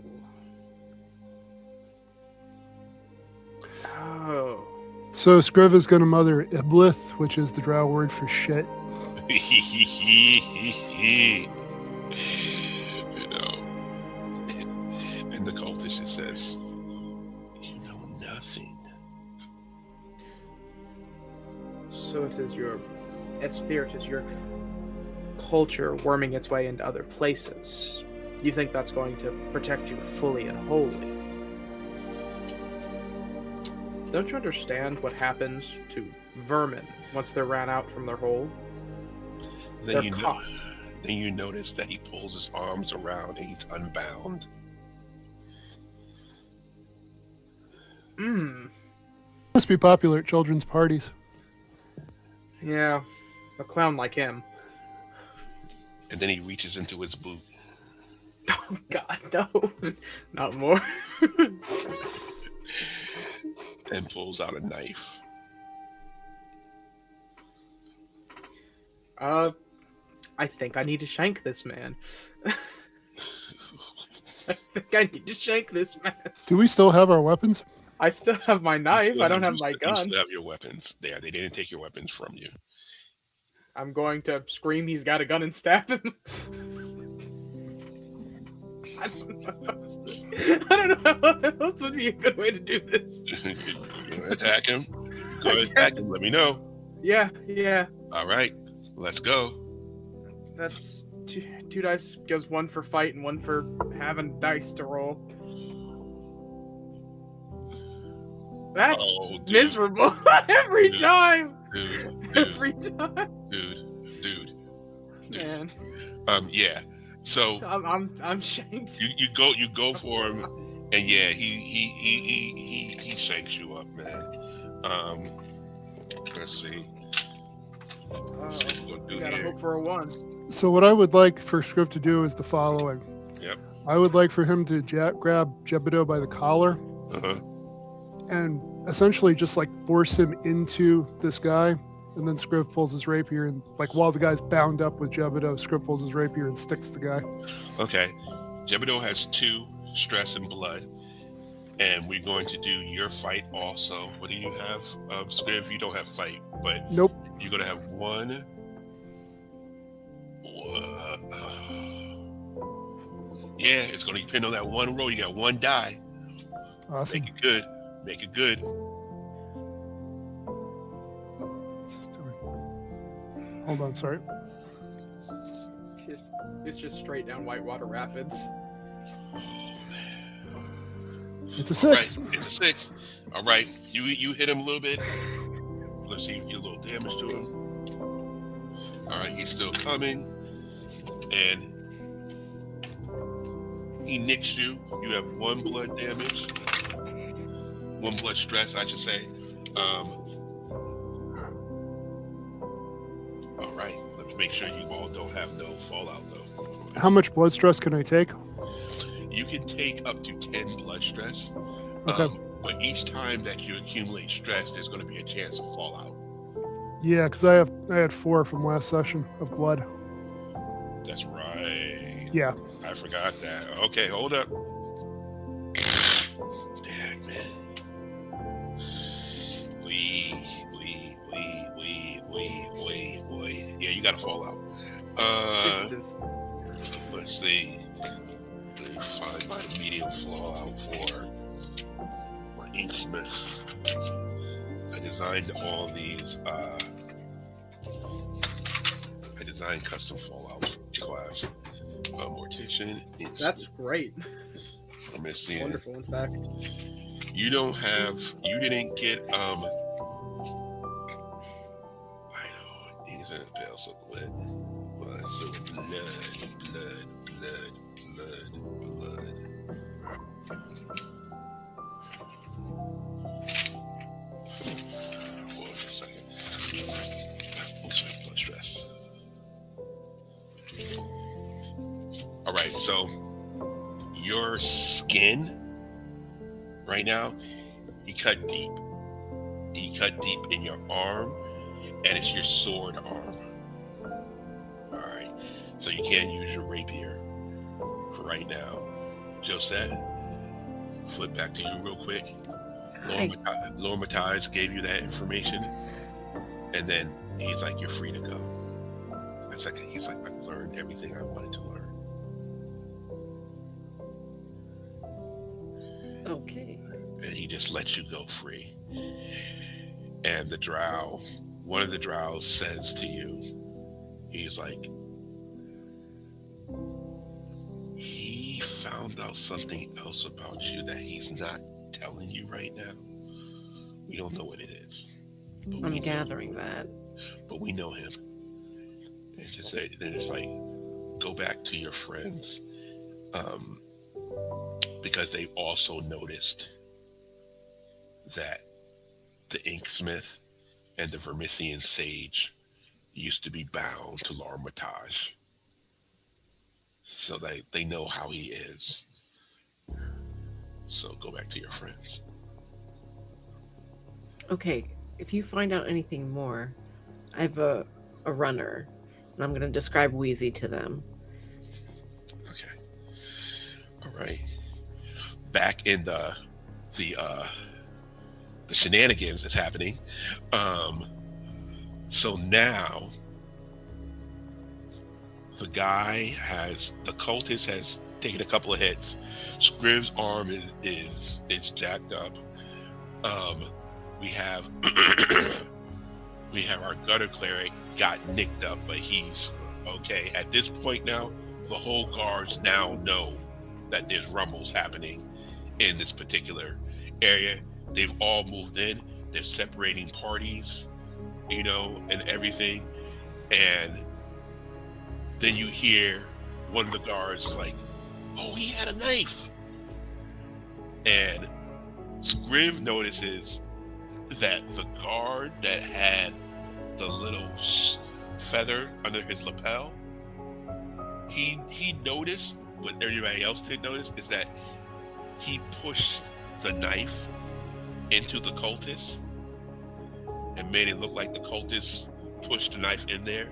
Oh. So Scriv is going to mother Iblith, which is the drow word for shit. You know, and the cultist just says, "You know nothing." So it is your spirit is your culture worming its way into other places. You think that's going to protect you fully and wholly? Don't you understand what happens to vermin once they're ran out from their hole? Then They're caught. then you notice that he pulls his arms around and he's unbound. Must be popular at children's parties. Yeah, a clown like him. And then he reaches into his boot. Oh God, no, not more. And pulls out a knife. I think I need to shank this man. I think I need to shank this man. Do we still have our weapons? I still have my knife. I don't have my You gun. still have your weapons. They didn't take your weapons from you. I'm going to scream he's got a gun and stab him. I don't know how else would be a good way to do this. You gonna attack him? Go ahead, attack him. Let me know. Yeah. All right, let's go. That's two dice. Goes one for fight and one for having dice to roll. That's Dude, miserable every Dude. time. dude, Every time, dude. man. Yeah. So I'm shanked. you go for him, and yeah, he shanks you up, man. Let's see. Let's see what we're gonna do You gotta here. hope for a 1. So what I would like for Scriv to do is the following. Yep. I would like for him to grab Jebideux by the collar Uh-huh. and essentially just like force him into this guy. And then Scriv pulls his rapier and like while the guy's bound up with Jebideux, Scriv pulls his rapier and sticks the guy. Okay. Jebideux has 2 stress and blood. And we're going to do your fight also. What do you have? Scriv, you don't have fight, but Nope. you're gonna have 1. Yeah, it's gonna depend on that one roll. You got 1 die. Awesome. Make it good. Make it good. Hold on, sorry. It's just straight down Whitewater Rapids. It's a 6. Right, it's a 6. All right, you hit him a little bit. Let's see if you get a little damage to him. All right, he's still coming, and he nicks you. You have 1 blood damage, 1 blood stress, I should say. All right, let's make sure you all don't have no fallout though. How much blood stress can I take? You can take up to 10 blood stress. Okay. But each time that you accumulate stress, there's going to be a chance of fallout. Yeah, because I had 4 from last session of blood. That's right. Yeah. I forgot that. Okay, hold up. Dang, man. Yeah, you got to fall out. Let's see. Let me find my medium fallout for my Inksmith. I designed all these. I designed custom fallout for each class. Mortician. Inksmith. That's great. I'm missing. Wonderful, in fact. You don't have. You didn't get. I know. These are pale silhouette. Well, so blood. Hold on a second. Blood stress. All right, so your skin right now, he cut deep. He cut deep in your arm, and it's your sword arm. All right, so you can't use your rapier for right now. Josette, flip back to you real quick. Lord Mattage gave you that information, and then he's like, "You're free to go." He's like, "I've learned everything I wanted to learn." Okay. And he just lets you go free. And the drow, one of the drows says to you, he's like, he found out something else about you that he's not telling you right now. We don't know what it is. I'm gathering that. But we know him. And then it's like, go back to your friends. Because they've also noticed that the Inksmith and the Vermisian Sage used to be bound to L'Armitage. So they know how he is. So go back to your friends. Okay, if you find out anything more, I have a runner, and I'm going to describe Wheezy to them. Okay. All right. Back in the shenanigans that's happening. So now the cultist has taken a couple of hits. Scriv's arm is jacked up. We have our gutter cleric got nicked up, but he's okay. At this point now, the whole guards now know that there's rumbles happening in this particular area. They've all moved in. They're separating parties, and everything. And then you hear one of the guards like, "Oh, he had a knife." And Scriv notices that the guard that had the little feather under his lapel, he noticed what everybody else didn't notice is that he pushed the knife into the cultist and made it look like the cultist pushed the knife in there,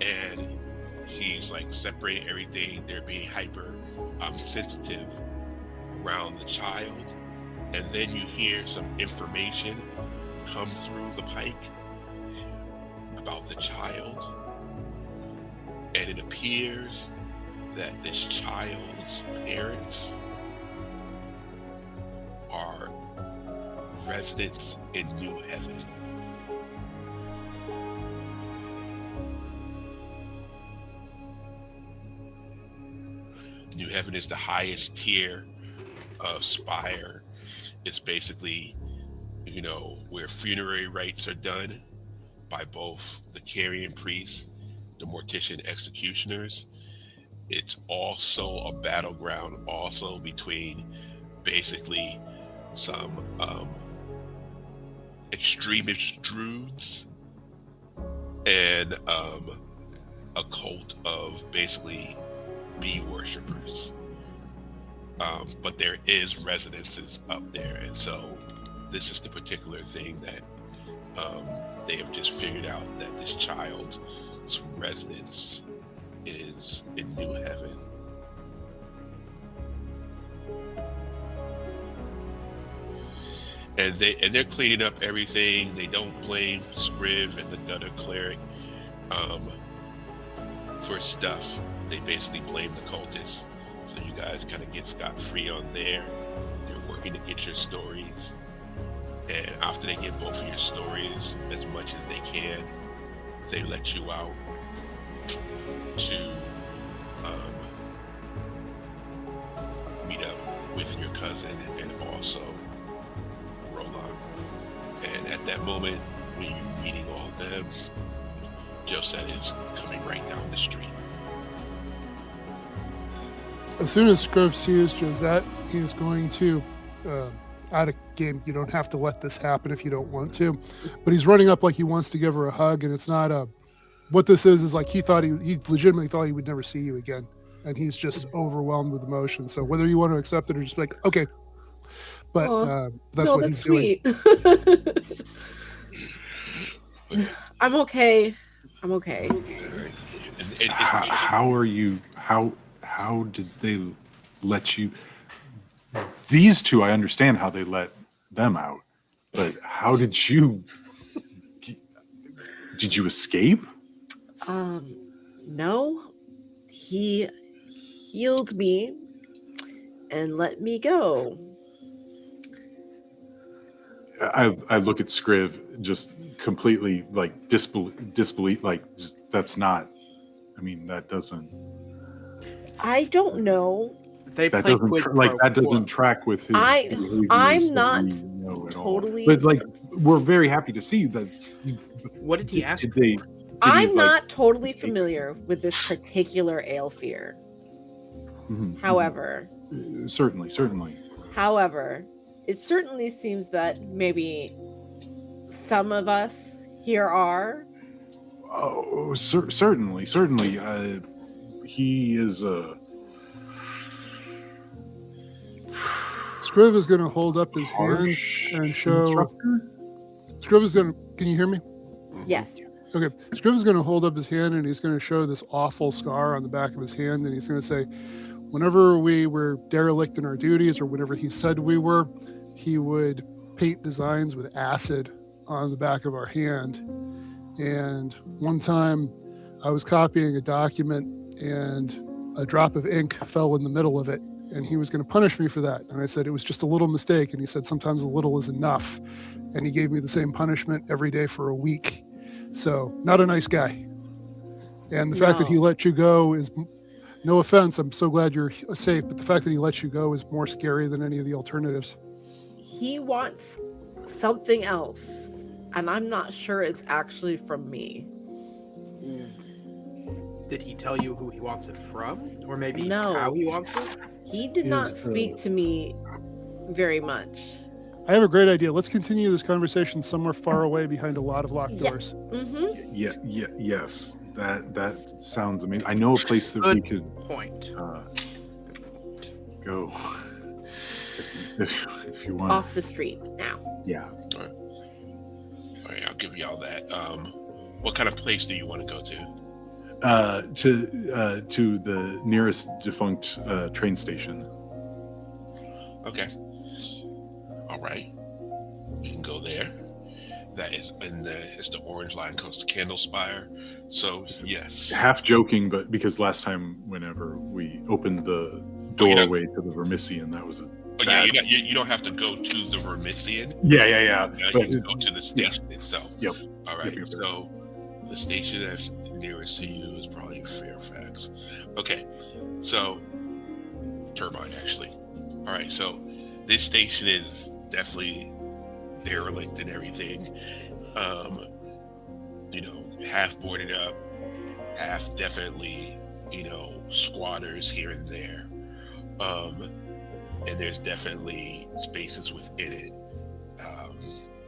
and he's like separating everything. They're being hyper sensitive around the child. And then you hear some information come through the pike about the child. And it appears that this child's parents are residents in New Heaven. New Heaven is the highest tier of Spire. It's basically, where funerary rites are done by both the carrion priest the Mortician Executioners. It's also a battleground also between basically some extremist druids and a cult of basically bee worshippers. But there is residences up there, and so this is the particular thing that they have just figured out, that this child's residence is in New Heaven. And they're cleaning up everything. They don't blame Scriv and the Gutter Cleric for stuff. They basically blame the cultists. So you guys kind of get scot-free on there. They're working to get your stories. And after they get both of your stories, as much as they can, they let you out to meet up with your cousin and also Roland. And at that moment, when you're meeting all of them, Josette is coming right down the street. As soon as Scriv sees Josette, he's going to, out of game, you don't have to let this happen if you don't want to, but he's running up like he wants to give her a hug, and it's not what this is like he legitimately thought he would never see you again, and he's just overwhelmed with emotion. So whether you want to accept it or just like, okay, but that's what he's sweet. doing. I'm okay. How are you? How did they let you? These two, I understand how they let them out, but how did you? Did you escape? No. He healed me and let me go. I look at Scriv just completely like disbelief, like just, that's not. I mean, that doesn't. I don't know. They That play doesn't quid like pro that quo. doesn't track with his. I'm behaviors not that we know at all. totally- But like, we're very happy to see you. What did he ask? Did they? I'm not totally familiar with this particular Aelfir. Mhm. However, Certainly. it certainly seems that maybe some of us here are. Oh, certainly. He is a. Scriv is going to hold up his hand Harsh and show. instructor? Scriv is going to. Can you hear me? Yes. Okay. Scriv is going to hold up his hand and he's going to show this awful scar on the back of his hand, and he's going to say, whenever we were derelict in our duties, or whenever he said we were, he would paint designs with acid on the back of our hand. And one time I was copying a document and a drop of ink fell in the middle of it, and he was going to punish me for that. And I said, it was just a little mistake. And he said, sometimes a little is enough. And he gave me the same punishment every day for a week. So not a nice guy. And the fact that he let you go is, no offense, I'm so glad you're safe, but the fact that he let you go is more scary than any of the alternatives. He wants something else, and I'm not sure it's actually from me. Did he tell you who he wants it from? Or maybe No. how he wants it? He did not speak to me very much. I have a great idea. Let's continue this conversation somewhere far away behind a lot of locked doors. Mm-hmm. Yes. That sounds amazing. I know a place that we could Point. go if you want. Off the street now. Yeah. All right, I'll give y'all that. What kind of place do you want to go to? To the nearest defunct train station. Okay. All right. We can go there. That is it's the orange line comes to Candle Spire. So yes. Half joking, but because last time, whenever we opened the doorway to the Vermissian, that was a. Oh yeah, you don't have to go to the Vermissian. Yeah. You But can go to the station itself. Yep. All right. Yep. So the station that's nearest to you is probably Fairfax. Okay. So Turbine, actually. All right. So this station is definitely derelict and everything. Half boarded up. have definitely, squatters here and there. And there's definitely spaces within it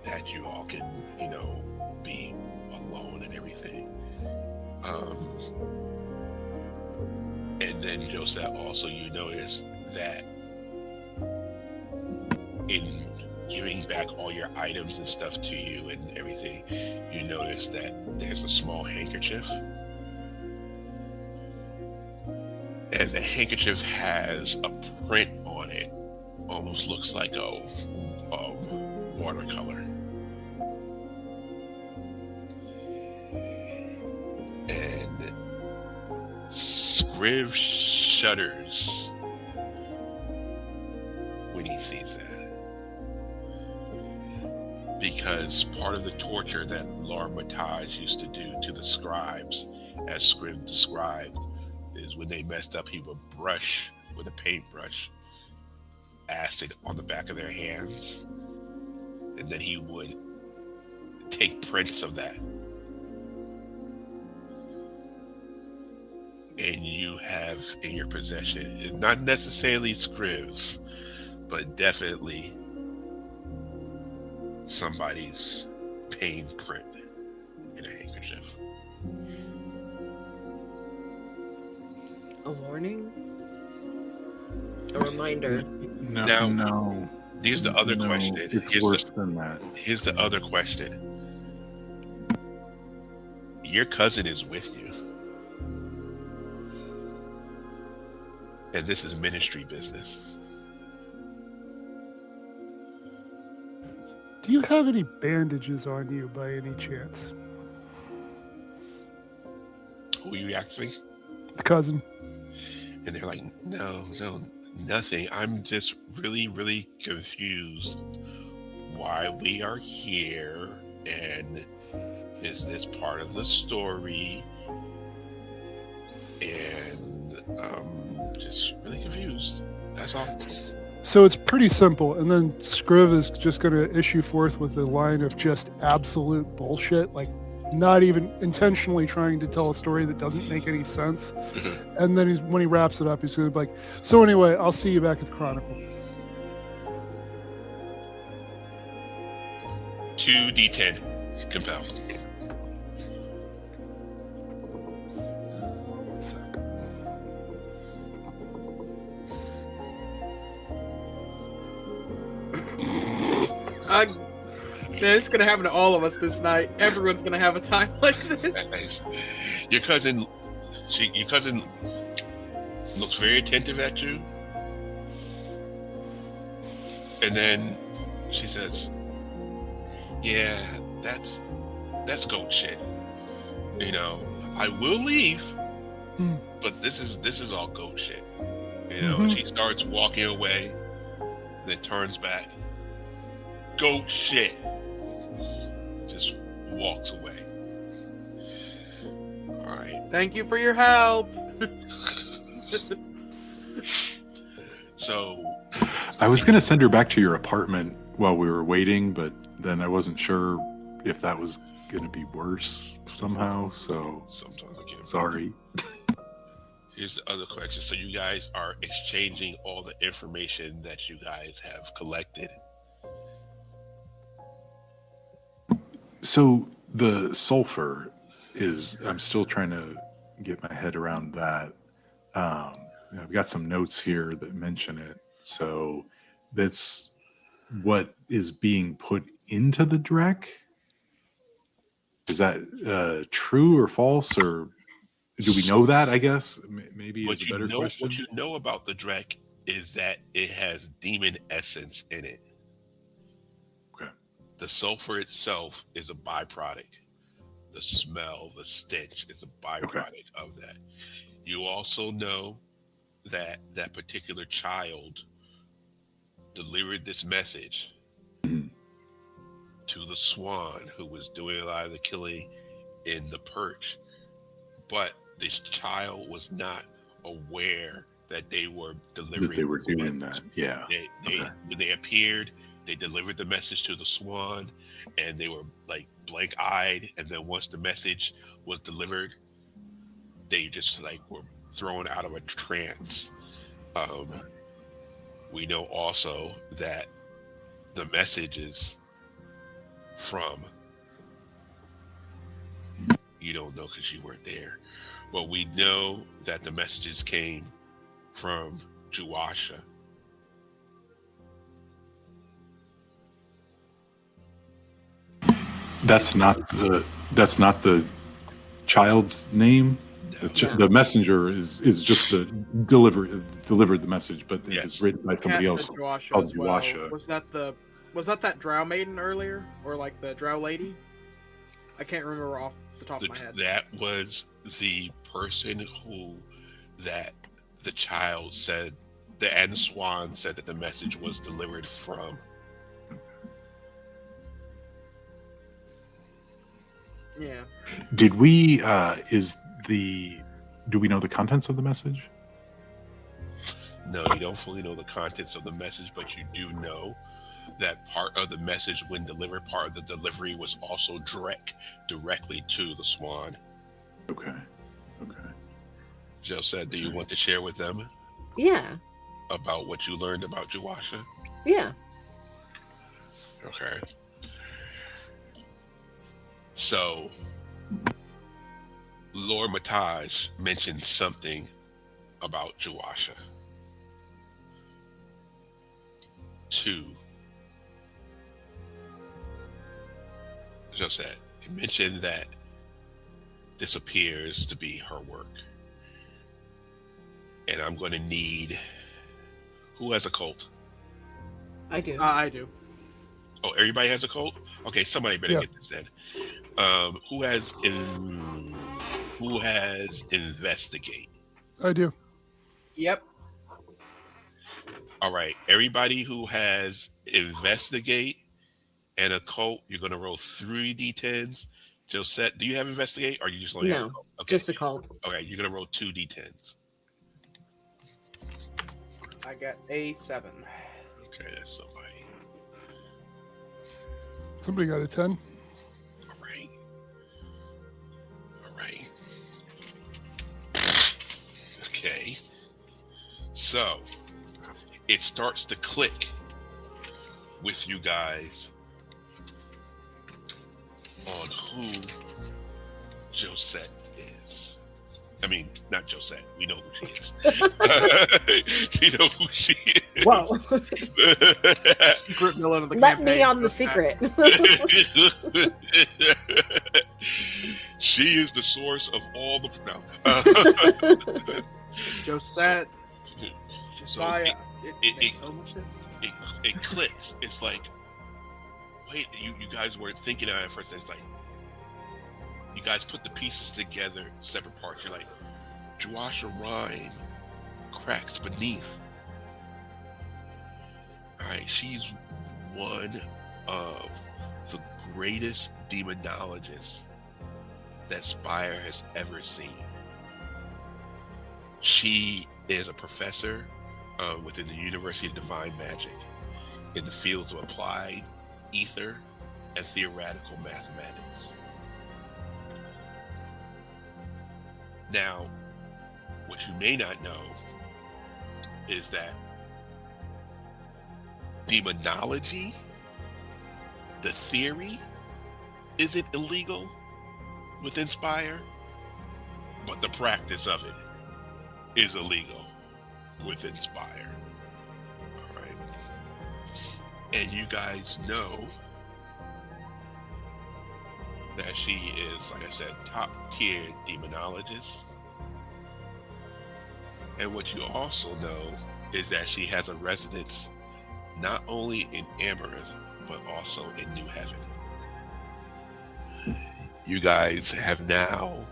that you all can, be alone and everything. And then Josette, also you notice that in giving back all your items and stuff to you and everything, you notice that there's a small handkerchief. And the handkerchief has a print on it, almost looks like a watercolor. And Scriv shudders when he sees that. Because part of the torture that L'Armitage used to do to the scribes, as Scriv described, is when they messed up, he would brush with a paintbrush acid on the back of their hands, and then he would take prints of that. And you have in your possession, not necessarily Scriv's, but definitely somebody's pain print in a handkerchief. A warning? A reminder? No. Here's the other question. It's worse than that. Here's the other question. Your cousin is with you. And this is ministry business. Do you have any bandages on you by any chance? Who are you asking? The cousin. And they're like, no, nothing. I'm just really, really confused why we are here. And is this part of the story? And just really confused. That's all. So it's pretty simple. And then Scriv is just going to issue forth with a line of just absolute bullshit, like not even intentionally trying to tell a story that doesn't make any sense. And then when he wraps it up, he's going to be like, so anyway, I'll see you back at the Chronicle. 2d10 compel. One sec. Man, it's gonna happen to all of us this night. Everyone's gonna have a time like this. Nice. Your cousin looks very attentive at you, and then she says, "Yeah, that's goat shit. I will leave, but this is all goat shit. And she starts walking away, then turns back. Goat shit. Just walks away. All right. Thank you for your help. So I was going to send her back to your apartment while we were waiting, but then I wasn't sure if that was going to be worse somehow. So sometimes I can't. Sorry. Here's the other question. So you guys are exchanging all the information that you guys have collected. So the sulfur is, I'm still trying to get my head around that. I've got some notes here that mention it. So that's what is being put into the Drek? Is that true or false, or do we know that, I guess? Maybe it's a better question. What you know about the Drek is that it has demon essence in it. Okay. The sulfur itself is a byproduct. The smell, the stench is a byproduct of that. You also know that that particular child delivered this message to the Swan, who was doing a lot of the killing in the Perch. But this child was not aware that they were delivering. That they were doing that. Yeah. When they appeared, they delivered the message to the Swan, and they were like blank-eyed. And then once the message was delivered, they just like were thrown out of a trance. We know also that the message is from, you don't know because you weren't there, but we know that the messages came from Juwasha. That's not the child's name. No. The messenger is just the delivered the message, but it was written by somebody else Juwasha called as well. Juwasha. Was that Drow maiden earlier, or like the Drow lady? I can't remember off the top of my head. That was the person that the child said, and the swan said that the message was delivered from. Yeah. Did we do we know the contents of the message? No, you don't fully know the contents of the message, but you do know that part of the message, when delivered, part of the delivery was also directly to the swan. Okay. Josette, do you want to share with them Yeah. about what you learned about Juwasha? Yeah. Okay. So, Lord Mataj mentioned something about Juwasha to Josette. He mentioned that this appears to be her work. And I'm going to need... Who has a cult? I do. I do. Oh, everybody has a cult? Okay, somebody better get this then. Who has investigate? I do. Yep. All right, everybody who has investigate and a cult, you're going to roll 3 d10s. Josette, do you have investigate, or you just only have a cult? Okay. Just a cult. Okay, you're going to roll 2 d10s. I got a 7. Okay, that's somebody. Somebody got a 10. All right. Okay. So, it starts to click with you guys on who Josette is. I mean, not Josette. We know who she is. You know who she is. Whoa. Secret villain of the Let campaign. me on the secret. She is the source of all the... No. Josette. So Josiah. it makes so much sense. it clicks. It's like, wait, you guys weren't thinking of it at first. It's like, you guys put the pieces together, separate parts. You're like, Juwasha Rhyme cracks beneath. All right, she's one of the greatest demonologists that Spire has ever seen. She is a professor within the University of Divine Magic in the fields of applied ether and theoretical mathematics. Now, what you may not know is that demonology, the theory, isn't illegal within Spire, but the practice of it is illegal within Spire. All right. And you guys know that she is, like I said, top tier demonologist. And what you also know is that she has a residence not only in Amaranth, but also in New Heaven. You guys have now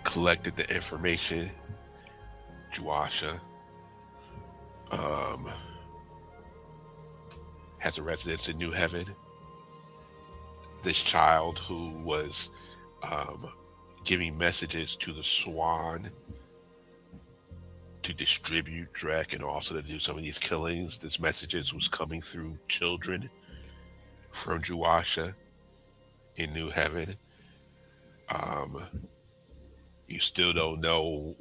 collected the information. Juwasha has a residence in New Heaven. This child who was giving messages to the Swan to distribute Drek and also to do some of these killings. This messages was coming through children from Juwasha in New Heaven. You still don't know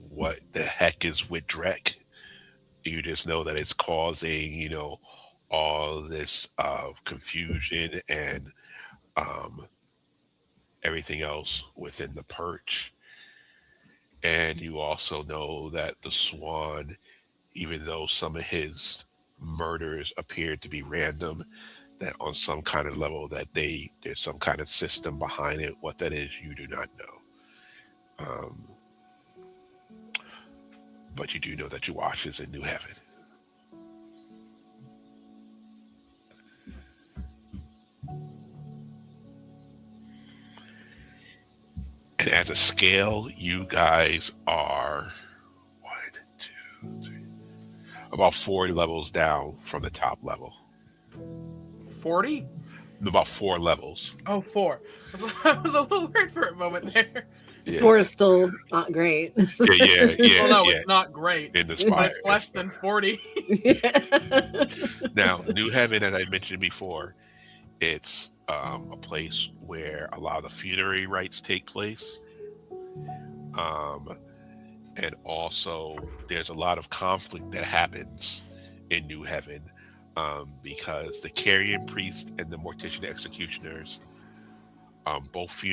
what the heck is with Drek. You just know that it's causing, all this confusion and um, everything else within the perch. And you also know that the Swan, even though some of his murders appeared to be random, that on some kind of level that there's some kind of system behind it. What that is, you do not know. But you do know that Yuash is in New Heaven. And as a scale, you guys are 1, 2, 3, about 4 levels down from the top level. 40? About 4 levels. Oh, 4. I was a little weird for a moment there. Yeah. 4 is still not great. Yeah. Well, no, it's not great. In the But Spire. it's less than 40. Now, New Heaven, as I mentioned before, it's a place where a lot of the funerary rites take place. And also, there's a lot of conflict that happens in New Heaven because the Carrion Priest and the Mortician Executioners, both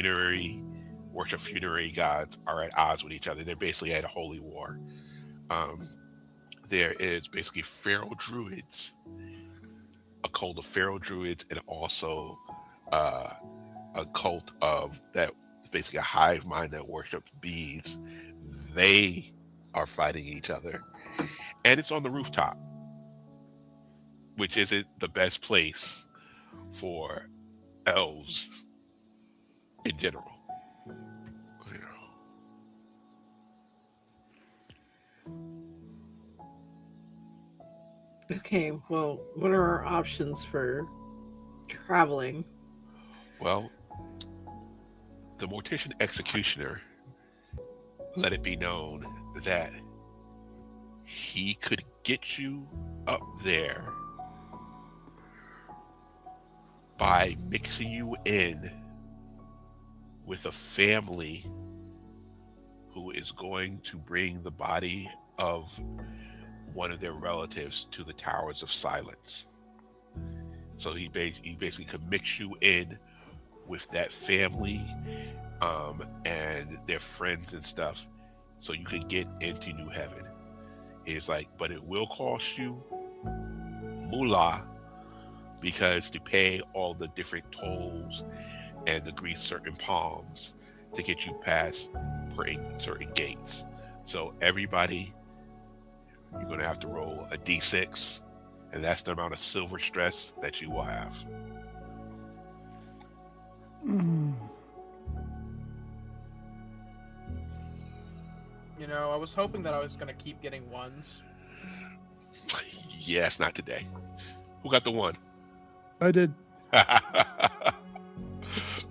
worship funerary gods, are at odds with each other. They're basically at a holy war. There is basically feral druids, a cult of feral druids, and also a cult of that, basically a hive mind that worships bees. They are fighting each other, and it's on the rooftop, which isn't the best place for elves in general. Okay, well, what are our options for traveling? Well, the Mortician Executioner let it be known that he could get you up there by mixing you in with a family who is going to bring the body of one of their relatives to the Towers of Silence. So he basically could mix you in with that family and their friends and stuff, so you can get into New Heaven. It's like, but it will cost you moolah, because to pay all the different tolls and to grease certain palms to get you past certain gates. So everybody, you're going to have to roll a d6, and that's the amount of silver stress that you will have. I was hoping that I was going to keep getting 1s. Yes, not today. Who got the 1? I did.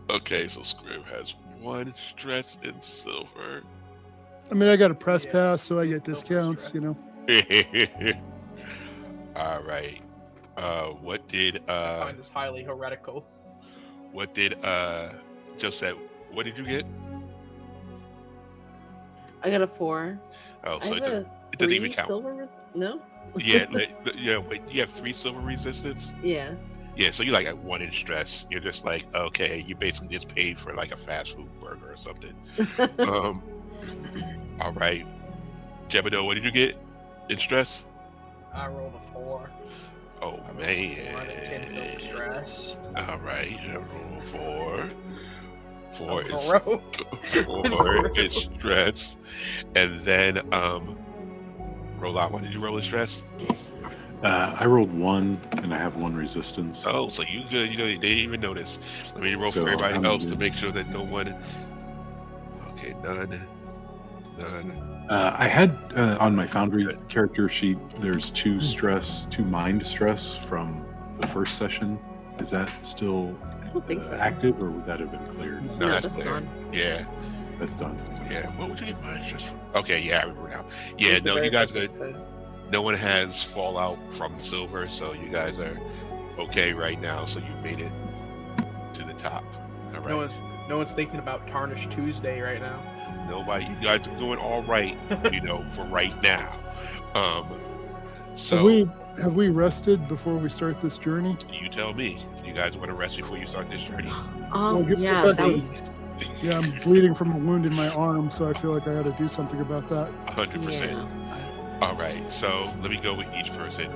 Okay, so Scriv has 1 stress in silver. I mean, I got a press Yeah, pass, so I it's get still discounts, stress. All right. What did I find this highly heretical. Josette, what did you get? I got a 4. Oh, I so have it doesn't even 3 count. silver no? Yeah, wait, you have 3 silver resistance? Yeah. Yeah, so you're like at 1 in stress. You're just like, okay, you basically just paid for like a fast food burger or something. All right. Jebideux, what did you get in stress? I rolled a 4. Oh, I rolled man. 1 and 10 silver stress. All right, you roll 4. 4 I'm is broke. 4 is stress. And then Roland, what did you roll in stress? I rolled 1, and I have 1 resistance. Oh, so you good. They didn't even notice. Let me roll So for everybody I'm else to good. make sure that no one. Okay, none. I had on my Foundry character sheet, there's 2 stress, 2 mind stress from the first session. Is that still I don't think so. active, or would that have been cleared? No, that's that's clear. gone. Yeah, That's done. yeah. What would you get mind stress from? Okay, yeah, I remember now. Yeah, no, you guys good. No one has fallout from silver, so you guys are okay right now. So you made it to the top. All right. No one's thinking about Tarnished Tuesday right now. Nobody, you guys are doing all right, for right now. So Have we rested before we start this journey? you tell me. You guys want to rest before you start this journey? given the Yeah, fact that that was. Yeah, I'm bleeding from a wound in my arm, so I feel like I got to do something about that. 100%. Yeah. All right, so let me go with each person.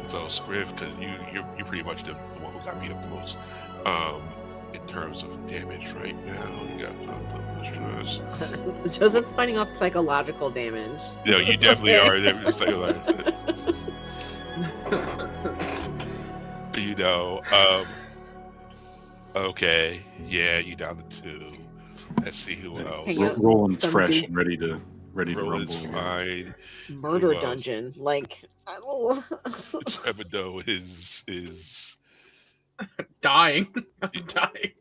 So Scriv, because you're pretty much the one who got beat up the most. In terms of damage right now, you got stress. Josette's fighting off psychological damage. No, you definitely are. Okay, yeah, you down to 2. Let's see who else. Hang on. Roland's Some fresh dudes- and ready to Roland's rumble. fine. Murder Who else? dungeon. Jebideux is Dying. I'm dying.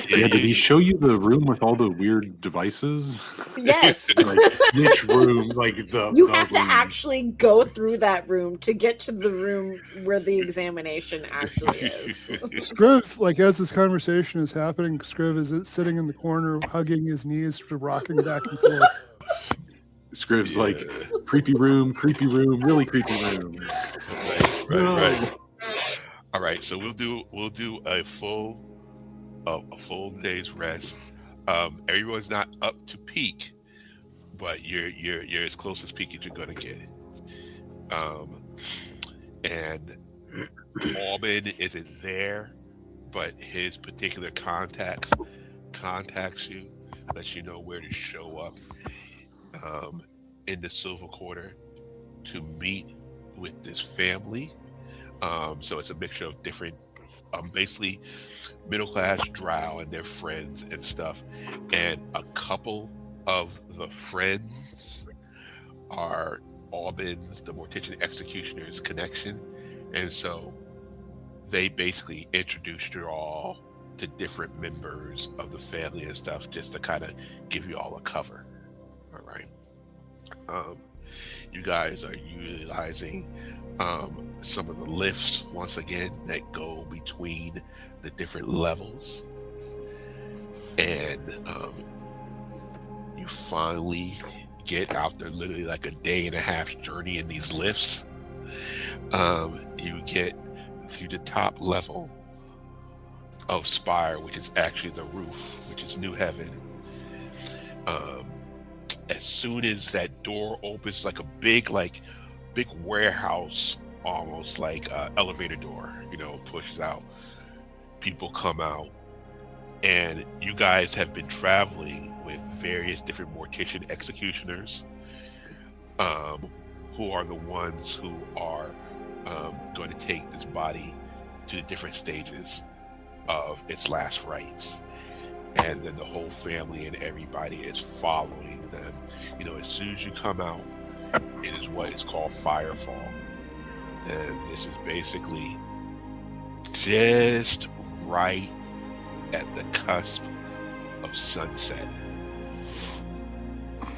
Yeah, did he show you the room with all the weird devices? Yes. Like which room? Like the You the have to room. actually go through that room to get to the room where the examination actually is. Scriv, like as this conversation is happening, Scriv is sitting in the corner, hugging his knees, rocking back and forth. Scriv's like creepy room, really creepy room. Right. All right, so we'll do a full day's rest. Everyone's not up to peak, but you're as close as peak as you're gonna get. And Alban isn't there, but his particular contacts you, lets you know where to show up in the Silver Quarter to meet with this family. So it's a mixture of different, basically middle-class drow and their friends and stuff. And a couple of the friends are Alban's, the Mortician Executioner's connection. And so they basically introduced you all to different members of the family and stuff just to kind of give you all a cover. All right. You guys are utilizing some of the lifts once again that go between the different levels, and you finally get out there, literally like a day and a half journey in these lifts. You get through the top level of Spire, which is actually the roof, which is New Heaven. As soon as that door opens, like a big warehouse, almost like elevator door, pushes out. People come out, and you guys have been traveling with various different Mortician Executioners, who are the ones who are going to take this body to the different stages of its last rites. And then the whole family and everybody is following them. As soon as you come out, it is what is called Firefall. And this is basically just right at the cusp of sunset.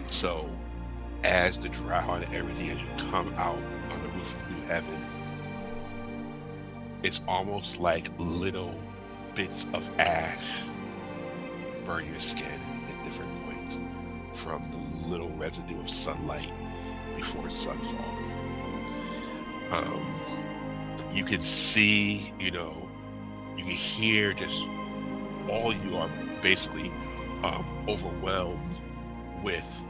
So as the drow and everything, as you come out on the roof of New Heaven, it's almost like little bits of ash burn your skin at different points from the little residue of sunlight before sunfall. You can see, you can hear, just all you are basically overwhelmed with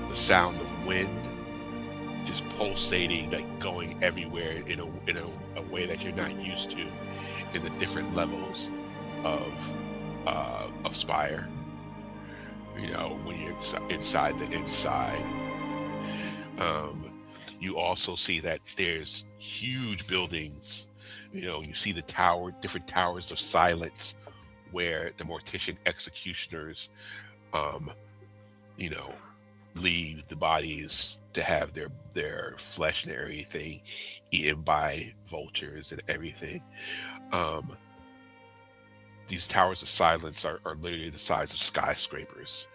the sound of wind just pulsating, like going everywhere in a way that you're not used to in the different levels of Spire. When you're inside the inside. You also see that there's huge buildings. You see the different towers of silence where the Mortician Executioners, leave the bodies to have their flesh and everything eaten by vultures and everything. These towers of silence are literally the size of skyscrapers,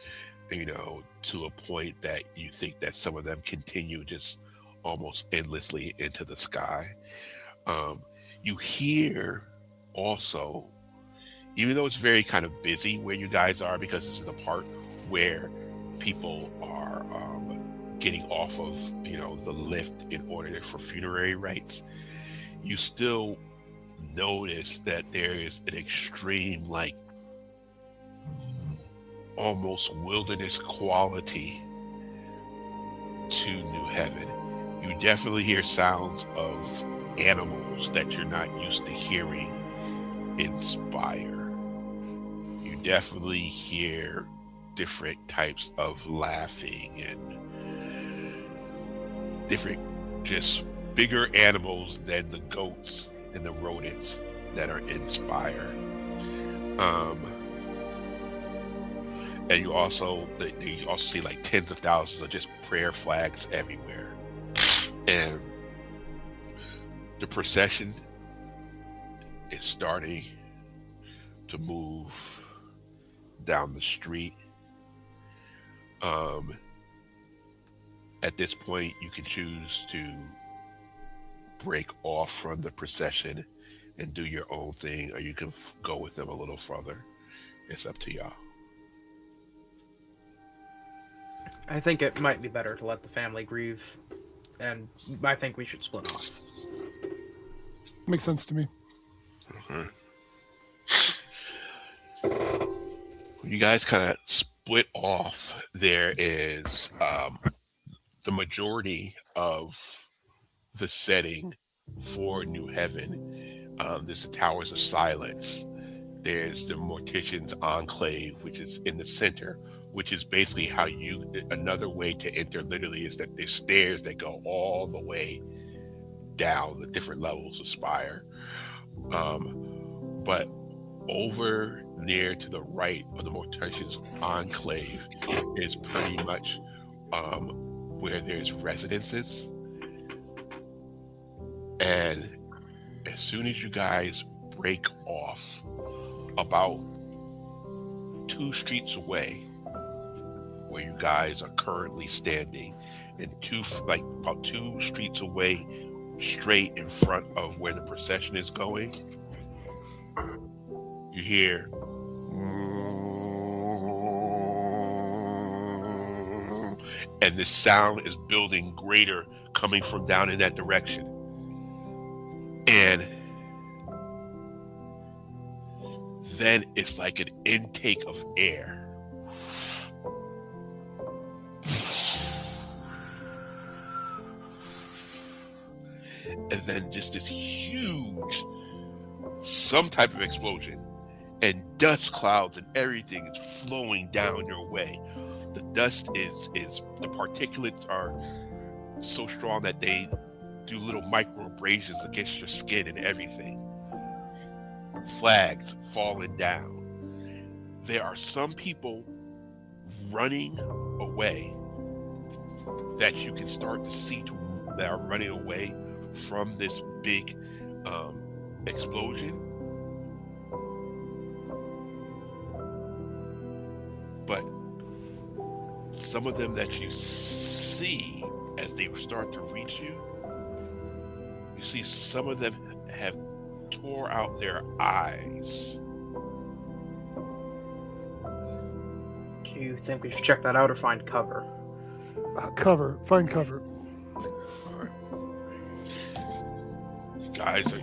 to a point that you think that some of them continue just almost endlessly into the sky. You hear also even though it's very kind of busy where you guys are, because this is a part where people are getting off of, the lift in order for funerary rites, you still notice that there is an extreme, like, almost wilderness quality to New Heaven. You definitely hear sounds of animals that you're not used to hearing in Spire. You definitely hear different types of laughing and different, just bigger animals than the goats and the rodents that are in Spire. And you also see like tens of thousands of just prayer flags everywhere. And the procession is starting to move down the street. At this point, you can choose to break off from the procession and do your own thing, or you can go with them a little further. It's up to y'all. I think it might be better to let the family grieve, and I think we should split off. Makes sense to me. When you guys kind of split off, there is the majority of the setting for New Heaven. There's the Towers of Silence. There's the Mortician's Enclave, which is in the center, which is basically how another way to enter literally is that there's stairs that go all the way down the different levels of Spire. But over near to the right of the Mortician's Enclave is pretty much where there's residences. And as soon as you guys break off, about 2 streets away where you guys are currently standing, and about 2 streets away straight in front of where the procession is going, you hear and the sound is building greater coming from down in that direction. And then it's like an intake of air. And then just this huge, some type of explosion, and dust clouds and everything is flowing down your way. The dust is the particulates are so strong that they do little micro abrasions against your skin and everything. Flags falling down. There are some people running away that you can start to see that are running away from this big explosion. But some of them that you see as they start to reach you, you see some of them have tore out their eyes. Do you think we should check that out or find cover? Find cover. You guys are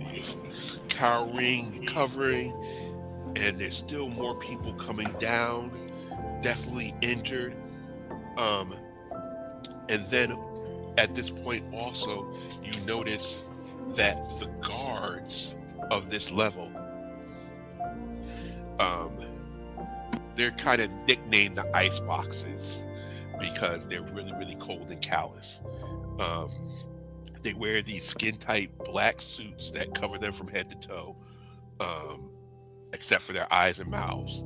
cowering, covering, and there's still more people coming down, definitely injured. And then at this point also, you notice that the guards of this level, they're kind of nicknamed the ice boxes because they're really, really cold and callous. They wear these skin-tight black suits that cover them from head to toe, except for their eyes and mouths,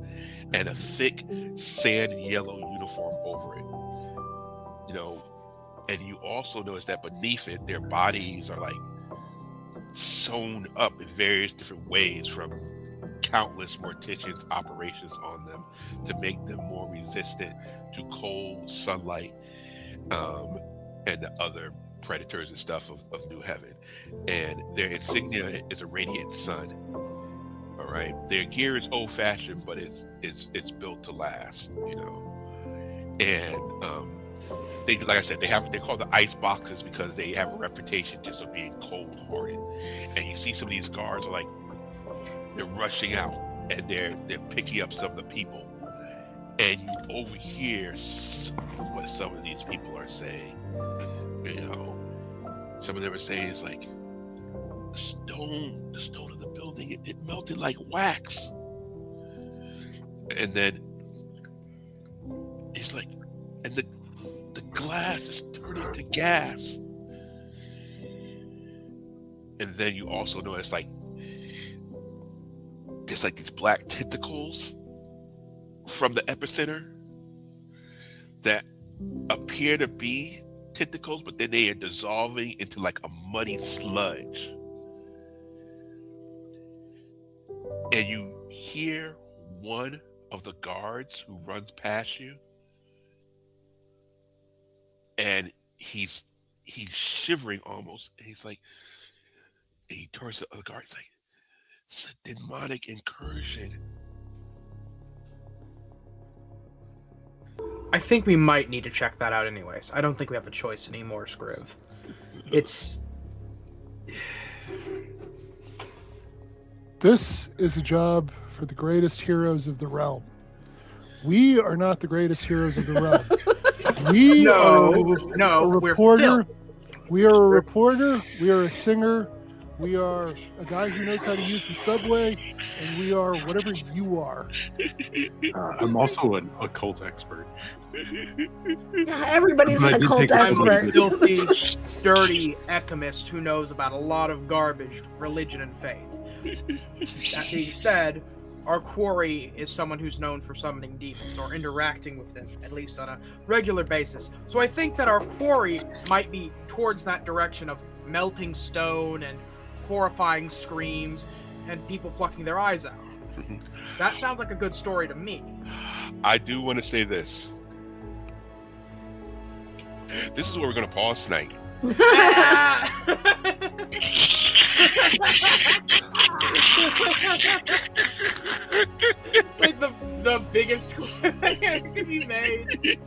and a thick sand yellow uniform over it. And you also notice that beneath it, their bodies are like sewn up in various different ways from countless morticians' operations on them to make them more resistant to cold, sunlight, and the other predators and stuff of New Heaven. And their insignia is a radiant sun. All right, their gear is old fashioned, but it's built to last, and they, like I said, they call the ice boxes because they have a reputation just of being cold hearted. And you see some of these guards are like they're rushing out and they're picking up some of the people, and you overhear what some of these people are saying. Some of them are saying it's like the stone of the building, it melted like wax, and then it's like, and the glass is turning to gas. And then you also notice like there's like these black tentacles from the epicenter that appear to be tentacles, but then they are dissolving into like a muddy sludge. And you hear one of the guards who runs past you, and he's shivering almost. And he's like, and he turns to the other guard. He's like, "It's a demonic incursion." I think we might need to check that out anyways. I don't think we have a choice anymore, Scriv. It's... This is a job for the greatest heroes of the realm. We are not the greatest heroes of the realm. We are a reporter. We are a reporter. We are a singer. We are a guy who knows how to use the subway, and we are whatever you are. I'm also an occult expert. Yeah, everybody's But I an did occult take a I'm a expert. filthy, dirty alchemist who knows about a lot of garbage, religion, and faith. That being said, our quarry is someone who's known for summoning demons or interacting with them, at least on a regular basis. So I think that our quarry might be towards that direction of melting stone and horrifying screams and people plucking their eyes out. That sounds like a good story to me. I do want to say this. This is where we're going to pause tonight. It's like the biggest that could be made.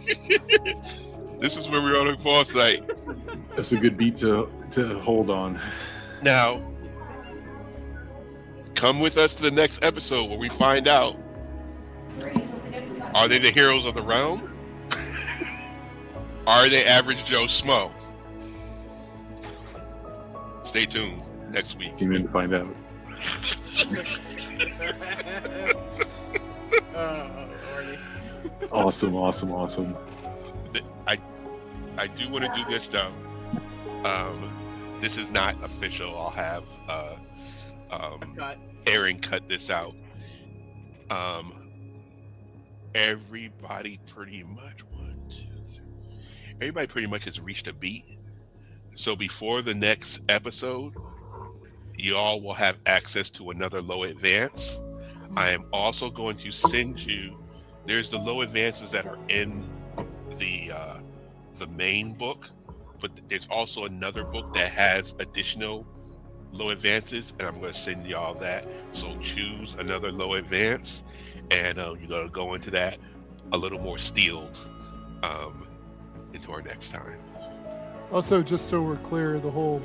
This is where we're on to pause tonight. That's a good beat to hold on. Now, come with us to the next episode where we find out, are they the heroes of the realm? Are they average Joe Schmo? Stay tuned next week. Came in to find out. Awesome. I do want to do this though. This is not official. I'll have Aaron cut this out. Everybody pretty much has reached a beat. So before the next episode, y'all will have access to another low advance. I am also going to send you, there's the low advances that are in the main book, but there's also another book that has additional low advances, and I'm going to send y'all that. So choose another low advance, and you're going to go into that a little more steeled into our next time. Also, just so we're clear, the whole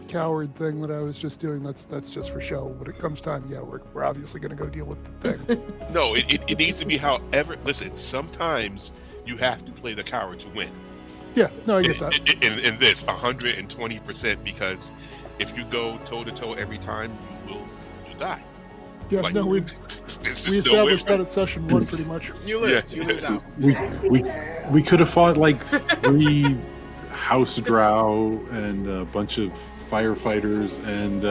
coward thing that I was just doing, that's just for show. When it comes time, yeah, we're obviously going to go deal with the thing. No, it needs to be however. Listen, sometimes you have to play the coward to win. Yeah, no, I get that. In this, 120%, because if you go toe-to-toe every time, you'll die. Yeah, Like, no, we established that at session 1 pretty much. You lose. Yeah. You lose out. We could have fought like 3 house drow and a bunch of firefighters and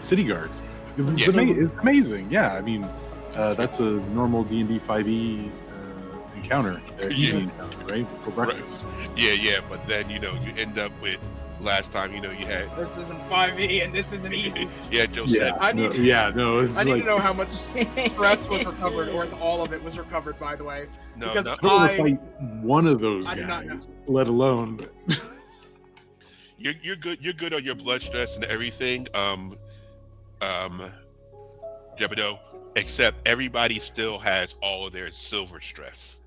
city guards. It was Yeah. it's amazing. Yeah, I mean, that's a normal D&D 5e encounter, easy encounter, right? For breakfast. Yeah, but then you end up with last time you had This isn't 5e and this isn't easy. Josette. I need to- It's I need like, to know how much stress was recovered, or if all of it was recovered, by the way. No, because not, I don't want to fight one of those I do not know. guys, let alone. you're good. You're good on your blood stress and everything. Jebideux, except everybody still has all of their silver stress.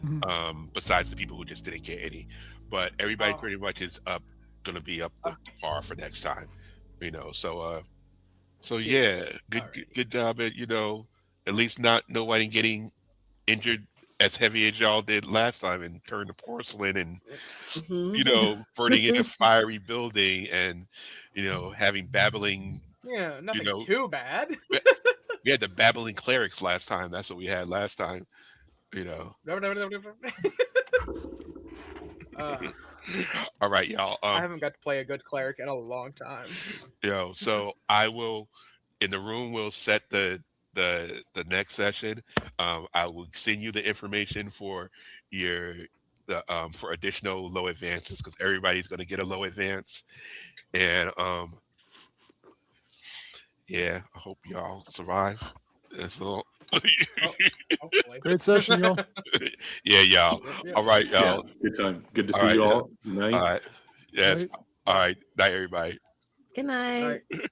Mhm. Besides the people who just didn't get any, but everybody Oh. pretty much is gonna be up to par for next time. So yeah, good job at at least not nobody getting injured as heavy as y'all did last time and turn to porcelain and burning in a fiery building and having babbling. Yeah, nothing know too bad. we had the babbling clerics last time. That's what we had last time. All right, y'all. I haven't got to play a good cleric in a long time. So I will, in the room, we'll set the next session. I will send you the information for for additional low advances because everybody's going to get a low advance, and yeah, I hope y'all survive. That's all. Hopefully. Great session, y'all. Yeah, y'all. Yeah. All right, Yeah, y'all. good time. Good to All see right, you yeah. all. Night. All right. Yes. Right. All right. Night, everybody. Good night. Right.